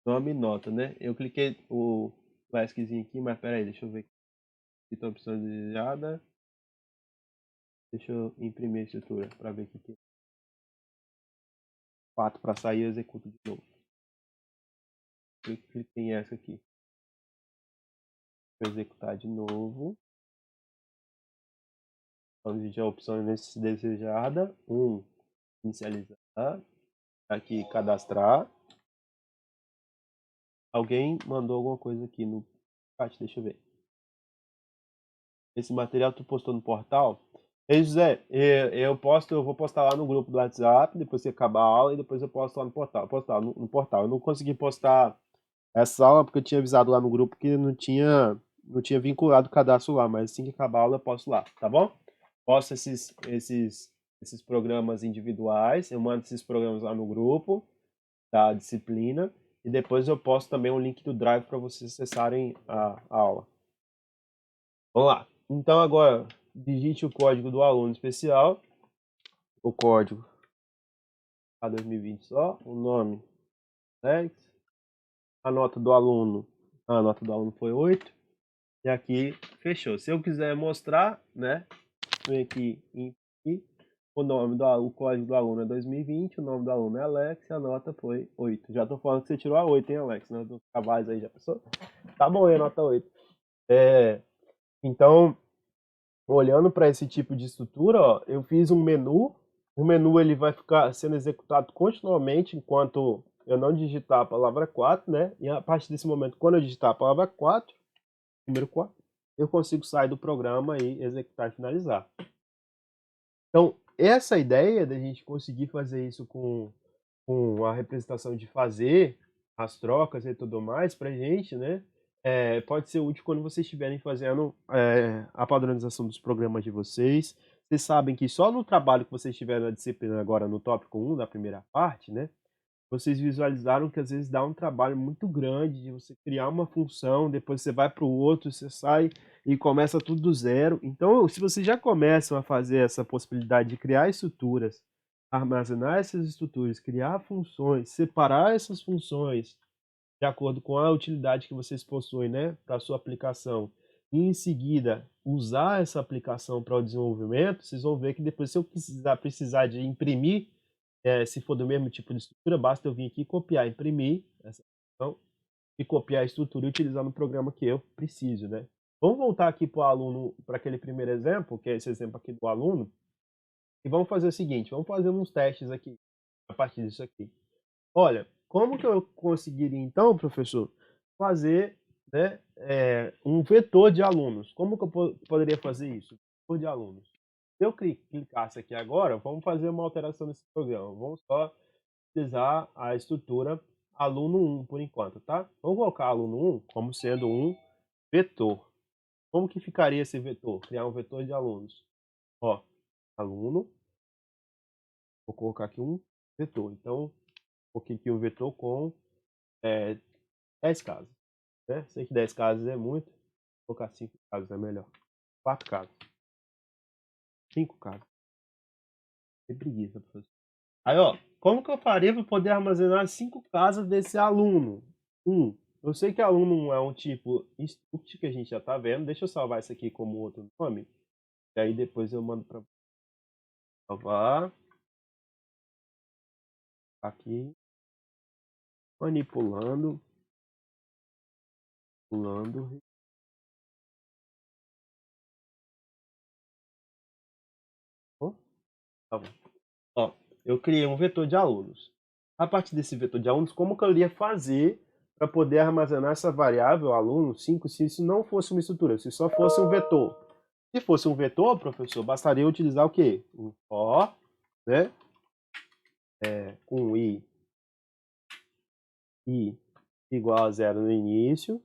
A: Nome e nota, né? Eu cliquei o classiczinho aqui, mas peraí, deixa eu ver aqui. Aqui tá a opção desejada. Deixa eu imprimir a estrutura para ver o que é. 4 para sair, eu executo de novo. Eu cliquei em essa aqui. Vou executar de novo. Vamos digitar a opção desejada. 1, inicializar. Aqui, cadastrar. Alguém mandou alguma coisa aqui no chat, deixa eu ver. Esse material tu postou no portal? Ei, José, eu vou postar lá no grupo do WhatsApp, depois que acabar a aula, e depois eu posto lá no portal. Postar no portal. Eu não consegui postar essa aula porque eu tinha avisado lá no grupo que não tinha vinculado o cadastro lá, mas assim que acabar a aula eu posto lá, tá bom? Posto esses programas individuais, eu mando esses programas lá no grupo da disciplina, e depois eu posto também um link do Drive para vocês acessarem a aula. Vamos lá. Então agora digite o código do aluno especial, o código a 2020 só, o nome Alex, a nota do aluno foi 8, e aqui fechou. Se eu quiser mostrar, né, vem aqui em o código do aluno é 2020, o nome do aluno é Alex e a nota foi 8. Já tô falando que você tirou a 8, hein, Alex? Né? Dos cabais aí, já pensou? Tá bom aí a nota 8. Então, olhando para esse tipo de estrutura, ó, eu fiz um menu. O menu ele vai ficar sendo executado continuamente enquanto eu não digitar a palavra 4, né? E a partir desse momento, quando eu digitar a palavra 4, número 4, eu consigo sair do programa e executar e finalizar. Então, essa ideia da gente conseguir fazer isso com a representação de fazer as trocas e tudo mais pra gente, né? Pode ser útil quando vocês estiverem fazendo a padronização dos programas de vocês. Vocês sabem que só no trabalho que vocês tiveram na disciplina agora no tópico 1, na primeira parte, né? Vocês visualizaram que às vezes dá um trabalho muito grande de você criar uma função, depois você vai para o outro, você sai e começa tudo do zero. Então, se vocês já começam a fazer essa possibilidade de criar estruturas, armazenar essas estruturas, criar funções, separar essas funções de acordo com a utilidade que vocês possuem, né, para a sua aplicação, e em seguida usar essa aplicação para o desenvolvimento, vocês vão ver que depois, se eu precisar de imprimir, se for do mesmo tipo de estrutura, basta eu vir aqui copiar, imprimir essa função e copiar a estrutura e utilizar no programa que eu preciso, né? Vamos voltar aqui para o aluno, para aquele primeiro exemplo, que é esse exemplo aqui do aluno, e vamos fazer o seguinte, vamos fazer uns testes aqui, a partir disso aqui. Olha, como que eu conseguiria então, professor, fazer né, um vetor de alunos. Como que eu poderia fazer isso? Vetor de alunos. Se eu clicasse aqui agora, vamos fazer uma alteração nesse programa. Vamos só utilizar a estrutura aluno 1 por enquanto, tá? Vamos colocar aluno 1 como sendo um vetor. Como que ficaria esse vetor? Criar um vetor de alunos. Ó, aluno, vou colocar aqui um vetor. Então, coloquei aqui um vetor com 10 casas. Né? Sei que 10 casas é muito, vou colocar 5 casas é melhor. 4 casas, 5 casas. Que preguiça, professor. Aí, ó, como que eu faria para poder armazenar 5 casas desse aluno? Eu sei que aluno 1 é um tipo struct que a gente já tá vendo. Deixa eu salvar isso aqui como outro nome. E aí depois eu mando para salvar. Aqui. Manipulando. Pulando. Ó, tá bom. Ó, eu criei um vetor de alunos. A partir desse vetor de alunos, como que eu iria fazer para poder armazenar essa variável aluno 5 se isso não fosse uma estrutura, se só fosse um vetor? Se fosse um vetor, professor, bastaria utilizar o quê? Um for, né? Com i igual a 0 no início.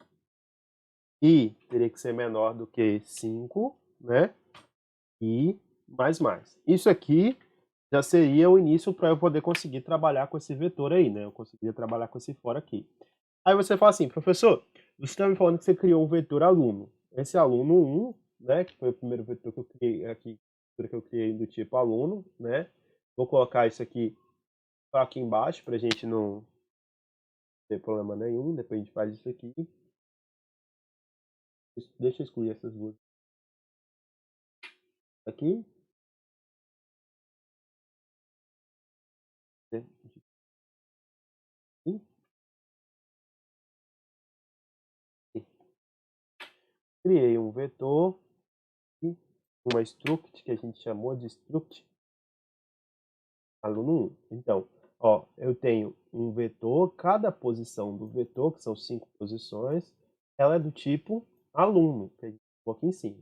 A: I teria que ser menor do que 5, né? E mais. Isso aqui já seria o início para eu poder conseguir trabalhar com esse vetor aí, né? Eu conseguiria trabalhar com esse for aqui. Aí você fala assim, professor, você está me falando que você criou um vetor aluno. Esse aluno 1, né, que foi o primeiro vetor que eu criei aqui, que eu criei do tipo aluno, né? Vou colocar isso aqui só aqui embaixo para a gente não ter problema nenhum. Depois a gente faz isso aqui. Deixa eu excluir essas duas aqui. Né? Criei um vetor, uma struct que a gente chamou de struct aluno 1. Então, ó, eu tenho um vetor, cada posição do vetor, que são 5 posições, ela é do tipo aluno, que a gente colocou aqui em cima.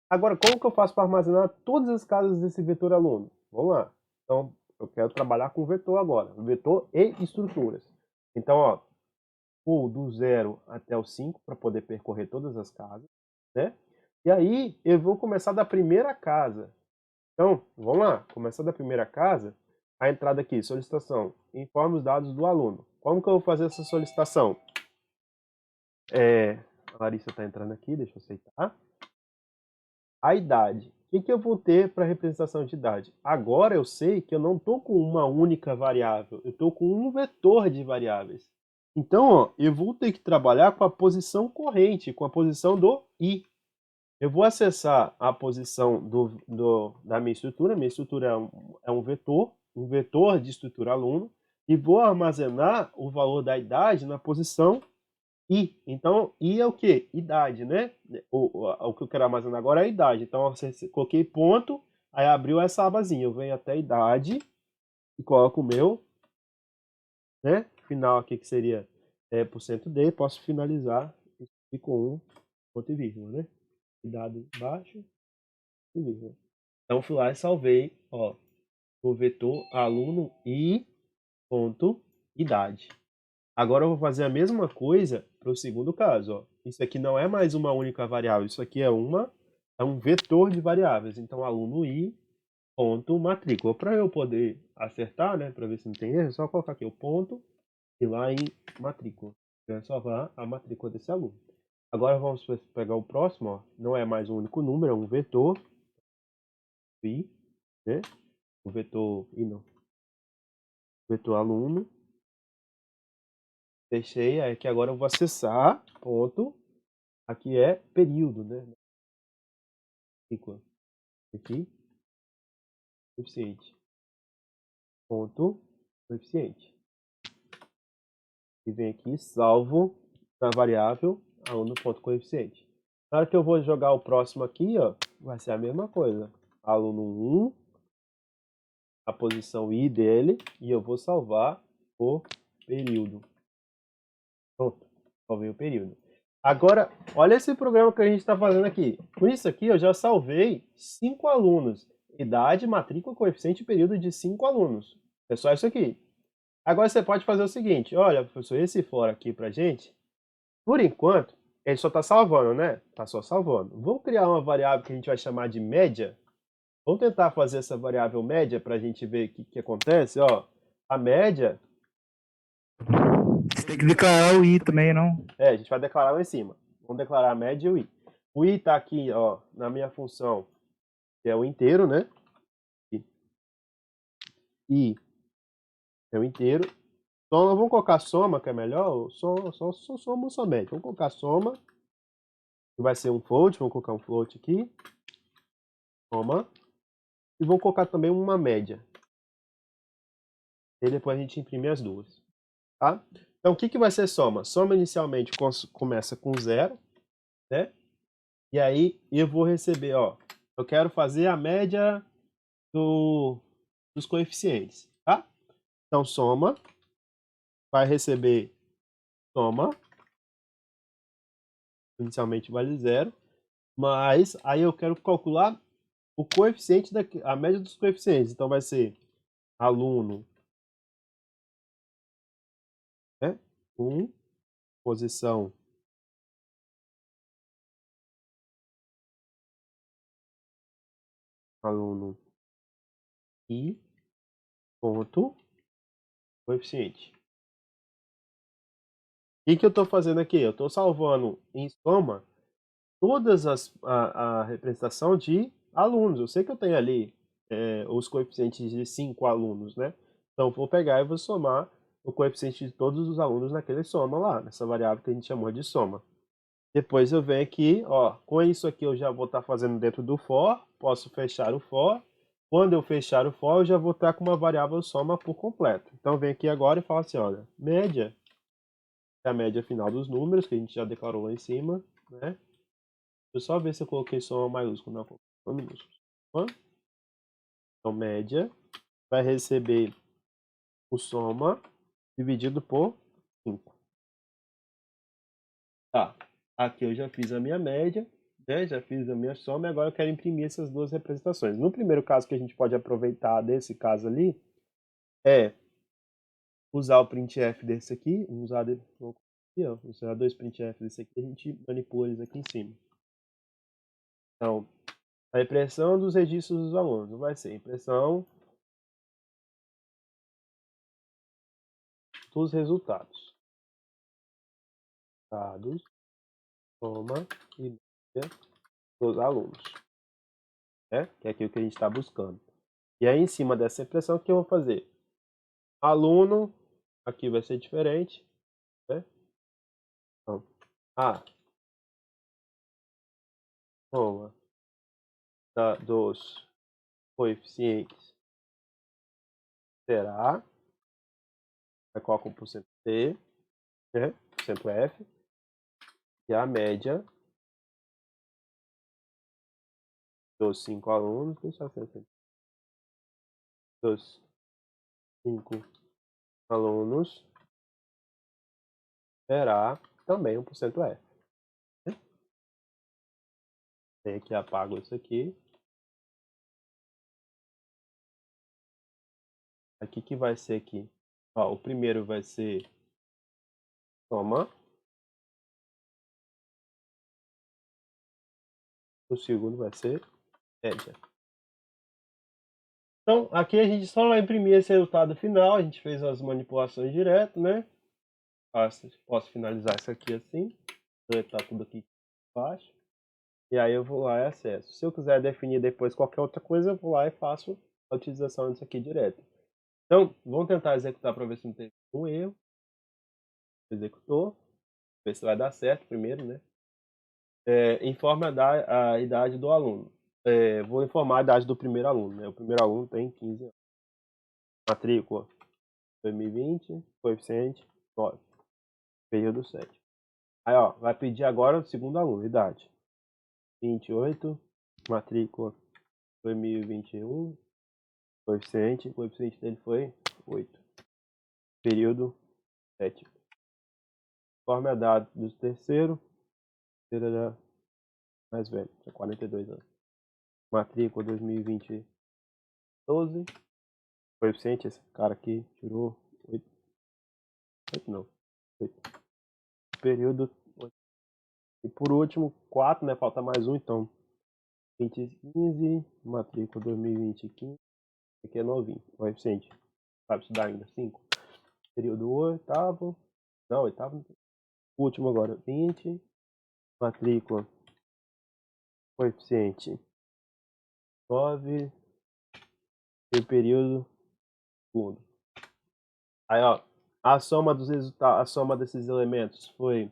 A: Agora, como que eu faço para armazenar todas as casas desse vetor aluno? Vamos lá. Então, eu quero trabalhar com vetor agora, vetor e estruturas. Então, ó, vou do 0 até o 5 para poder percorrer todas as casas, né? E aí, eu vou começar da primeira casa. Então, vamos lá, começar da primeira casa, a entrada aqui, solicitação, informe os dados do aluno. Como que eu vou fazer essa solicitação? A Larissa está entrando aqui, deixa eu aceitar. A idade. O que eu vou ter para representação de idade? Agora eu sei que eu não estou com uma única variável, eu estou com um vetor de variáveis. Então, ó, eu vou ter que trabalhar com a posição corrente, com a posição do i. Eu vou acessar a posição da minha estrutura. Minha estrutura é um vetor de estrutura aluno, e vou armazenar o valor da idade na posição i. Então, i é o quê? Idade, né? O que eu quero armazenar agora é a idade. Então, eu coloquei ponto, aí abriu essa abazinha. Eu venho até a idade e coloco o meu, né? Final aqui, que seria %d. Posso finalizar aqui com um ponto e vírgula, né? Dado baixo e vírgula. Então, fui lá e salvei, ó, o vetor aluno e ponto idade. Agora eu vou fazer a mesma coisa para o segundo caso, ó. Isso aqui não é mais uma única variável, isso aqui é um vetor de variáveis. Então, aluno i ponto matrícula. Para eu poder acertar, né, para ver se não tem erro, é só colocar aqui o ponto e lá em matrícula. Vai salvar a matrícula desse aluno. Agora vamos pegar o próximo, ó. Não é mais um único número, é um vetor i, né? O vetor i não. Vetor aluno. Fechei, aí aqui agora eu vou acessar, ponto. Aqui é período, né? Aqui, coeficiente. Ponto, coeficiente. E vem aqui, salvo na variável aluno.coeficiente. Na hora que eu vou jogar o próximo aqui, ó, vai ser a mesma coisa. Aluno 1, a posição i dele, e eu vou salvar o período. Pronto, salvei o período. Agora, olha esse programa que a gente está fazendo aqui. Com isso aqui, eu já salvei 5 alunos. Idade, matrícula, coeficiente e período de 5 alunos. É só isso aqui. Agora você pode fazer o seguinte. Olha, professor, esse fora aqui pra gente, por enquanto, ele só está salvando, né? Está só salvando. Vamos criar uma variável que a gente vai chamar de média. Vamos tentar fazer essa variável média para a gente ver o que acontece. Ó, a média,
B: Você tem que declarar o I também, não?
A: a gente vai declarar lá em cima. Vamos declarar a média e o i. O i está aqui, ó, na minha função, que é o inteiro, né? I é o inteiro. Soma, vamos colocar soma, que é melhor. Só soma ou só média. Vamos colocar soma, que vai ser um float. Vamos colocar um float aqui. Soma. E vou colocar também uma média. E depois a gente imprime as duas. Tá? Então, o que vai ser soma? Soma inicialmente começa com 0, né? E aí eu vou receber, ó, eu quero fazer a média dos coeficientes, tá? Então, soma vai receber soma, inicialmente vale 0, mas aí eu quero calcular o coeficiente, a média dos coeficientes. Então, vai ser aluno, né? 1, posição aluno I, ponto, coeficiente. O que eu estou fazendo aqui? Eu estou salvando em soma todas a representação de alunos. Eu sei que eu tenho ali os coeficientes de 5 alunos, né? Então, vou pegar e vou somar o coeficiente de todos os alunos naquele soma lá, nessa variável que a gente chamou de soma. Depois eu venho aqui, ó, com isso aqui eu já vou estar fazendo dentro do for, posso fechar o for. Quando eu fechar o for, eu já vou estar com uma variável soma por completo. Então, eu venho aqui agora e falo assim, olha, média, é a média final dos números, que a gente já declarou lá em cima, né? Deixa eu só ver se eu coloquei soma maiúsculo. Não, coloquei só minúsculo. Então, média vai receber o soma dividido por 5. Tá, aqui eu já fiz a minha média, né? Já fiz a minha soma e agora eu quero imprimir essas duas representações. No primeiro caso que a gente pode aproveitar desse caso ali, é usar o printf desse aqui, usar dois printf desse aqui, a gente manipula eles aqui em cima. Então, a impressão dos registros dos alunos vai ser impressão dos resultados. Dados, soma e média dos alunos, né? Que é aquilo que a gente está buscando. E aí, em cima dessa impressão, o que eu vou fazer? Aluno, aqui vai ser diferente, né? Então, a soma dos coeficientes será, vai colocar 1%T, né? %F, e a média dos 5 alunos, dos 5 alunos será também 1%F. Tem aqui, apago isso aqui. Aqui que vai ser aqui. Ó, o primeiro vai ser soma. O segundo vai ser média. Então, aqui a gente só vai imprimir esse resultado final. A gente fez as manipulações direto, né? Posso finalizar isso aqui assim. Deletar tudo aqui embaixo. E aí eu vou lá e acesso. Se eu quiser definir depois qualquer outra coisa, eu vou lá e faço a utilização disso aqui direto. Então, vamos tentar executar para ver se não tem um erro. Executou. Ver se vai dar certo primeiro, né? Informe a idade do aluno. Vou informar a idade do primeiro aluno, né? O primeiro aluno tem 15 anos. Matrícula 2020, coeficiente 9, período 7. Aí, ó, vai pedir agora o segundo aluno, idade 28, matrícula 2021, o coeficiente dele foi 8, período 7. Informe a data do terceiro, Era mais velho, tinha 42 anos. Matrícula 2020, 12. Coeficiente, esse cara aqui tirou 8, 8 não, 8. Período 8. E por último, 4, né? Falta mais um, então. 2015, matrícula 2015. Aqui é novinho, coeficiente. Sabe estudar ainda? 5. Período oitavo. Não, oitavo. Último agora, 20. Matrícula. Coeficiente 9. E o período segundo. Aí, ó. A soma dos resultados, a soma desses elementos foi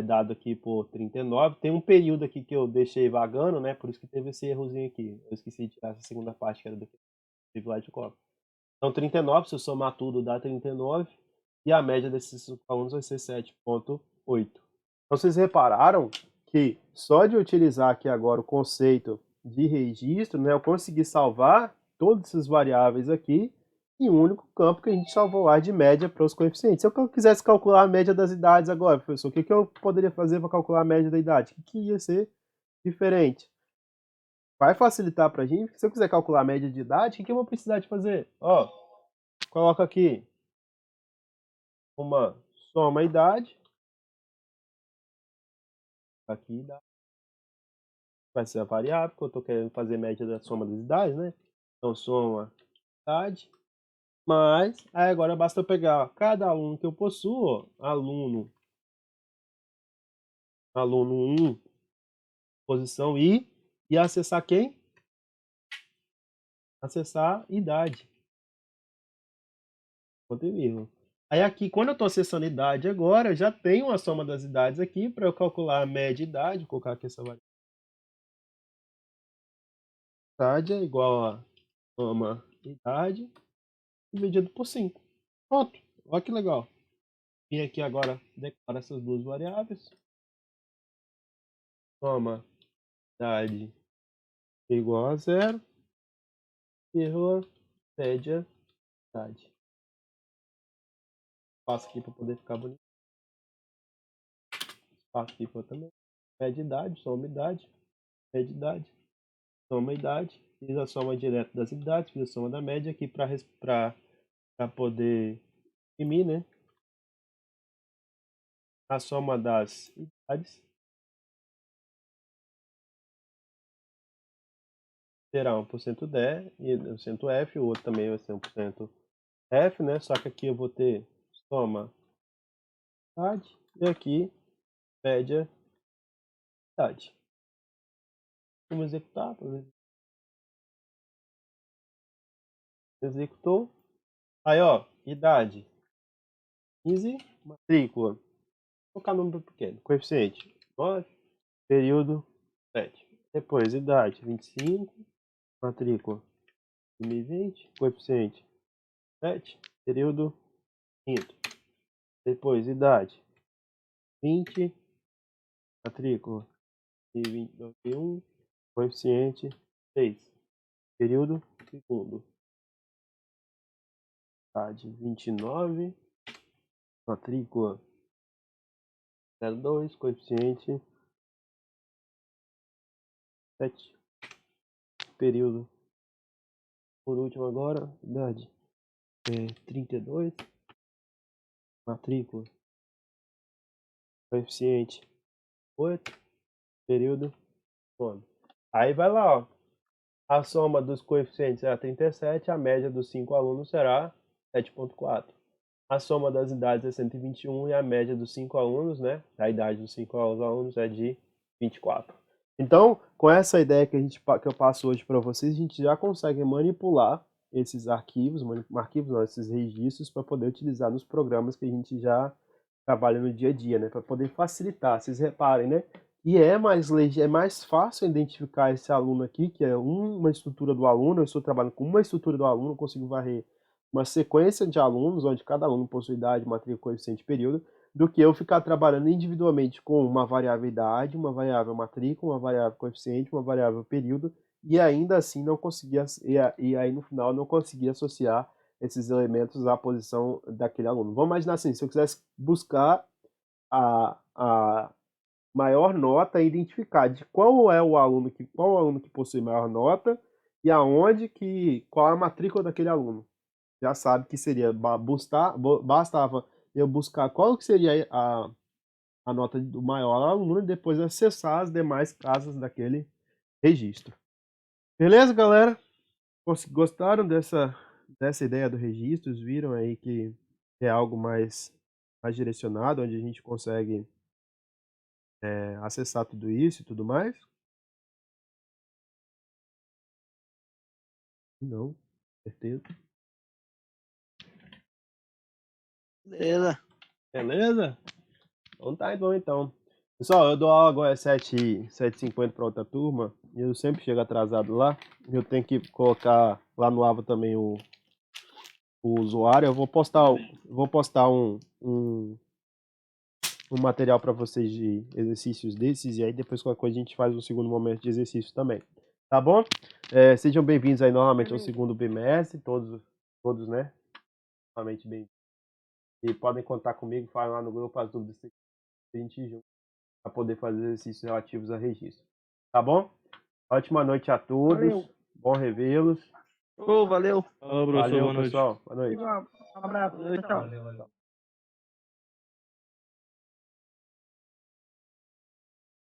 A: dado aqui por 39. Tem um período aqui que eu deixei vagando, né? Por isso que teve esse errozinho aqui. Eu esqueci de tirar essa segunda parte que era do privilégio de copo. Então, 39, se eu somar tudo, dá 39. E a média desses alunos vai ser 7,8. Então, vocês repararam que só de utilizar aqui agora o conceito de registro, né, eu consegui salvar todas essas variáveis aqui em um único campo que a gente salvou lá de média para os coeficientes. Se eu quisesse calcular a média das idades agora, professor, o que eu poderia fazer para calcular a média da idade? O que ia ser diferente? Vai facilitar para a gente, porque se eu quiser calcular a média de idade, o que eu vou precisar de fazer? Ó, coloca aqui uma soma idade. Aqui vai ser a variável, porque eu estou querendo fazer média da soma das idades, né? Então, soma idade. Mas, aí agora basta eu pegar cada aluno que eu possuo, aluno 1, posição I, e acessar quem? Acessar idade. Ponto e vírgula. Aí aqui, quando eu estou acessando idade agora, eu já tenho a soma das idades aqui para eu calcular a média idade. Vou colocar aqui essa variável. Idade é igual a soma idade dividido por 5. Pronto. Olha que legal. E aqui agora declara essas duas variáveis. Soma idade igual a 0. Vírgula média idade. Passo aqui para poder ficar bonito. Passo aqui para também. Média idade, soma idade. Média idade, soma idade. Fiz a soma direta das idades. Fiz a soma da média aqui para poder imprimir, né? A soma das idades será 1% D e 1% F, o outro também vai ser 1% F, né? Só que aqui eu vou ter soma idade e aqui média idade. Vamos executar. Executou. Aí, ó, idade 15, matrícula. Vou colocar número pequeno. Coeficiente 9, período 7. Depois, idade 25, matrícula 2020, coeficiente 7, período 5. Depois, idade 20, matrícula 2021, coeficiente 6, período segundo. Idade 29, matrícula 02, coeficiente 7, período. Por último agora, idade 32, matrícula, coeficiente 8, período 9. Aí vai lá, ó. A soma dos coeficientes será 37, a média dos 5 alunos será 7,4. A soma das idades é 121 e a média dos 5 alunos, né? A idade dos 5 alunos é de 24. Então, com essa ideia que eu passo hoje para vocês, a gente já consegue manipular esses arquivos, esses registros, para poder utilizar nos programas que a gente já trabalha no dia a dia, né? Para poder facilitar. Vocês reparem, né? E é mais fácil identificar esse aluno aqui, que é uma estrutura do aluno. Eu estou trabalhando com uma estrutura do aluno, consigo varrer uma sequência de alunos, onde cada aluno possui idade, matrícula, coeficiente, período, do que eu ficar trabalhando individualmente com uma variável idade, uma variável matrícula, uma variável coeficiente, uma variável período, e ainda assim não conseguia, e aí no final não conseguia associar esses elementos à posição daquele aluno. Vamos imaginar assim, se eu quisesse buscar a maior nota e identificar de qual é o aluno que possui maior nota e qual é a matrícula daquele aluno. Já sabe que seria bastava eu buscar qual que seria a nota do maior aluno e depois acessar as demais casas daquele registro. Beleza, galera? Gostaram dessa ideia do registro? Viram aí que é algo mais direcionado, onde a gente consegue acessar tudo isso e tudo mais? Não, certeza.
B: Beleza.
A: Beleza? Então tá bom então. Pessoal, eu dou aula agora às 7h50 para outra turma, e eu sempre chego atrasado lá. Eu tenho que colocar lá no Ava também o usuário. Eu vou postar um material para vocês de exercícios desses, e aí depois qualquer coisa a gente faz um segundo momento de exercício também. Tá bom? Sejam bem-vindos aí novamente ao segundo bimestre, todos, né? Novamente bem-vindos. E podem contar comigo, falar lá no grupo as dúvidas que a gente junta para poder fazer exercícios relativos a registro. Tá bom? Ótima noite a todos.
B: Valeu.
A: Bom revê-los.
B: Ô, valeu.
C: Falou, professor,
A: Valeu,
C: boa noite.
A: pessoal. Boa noite.
B: Um abraço. Tchau.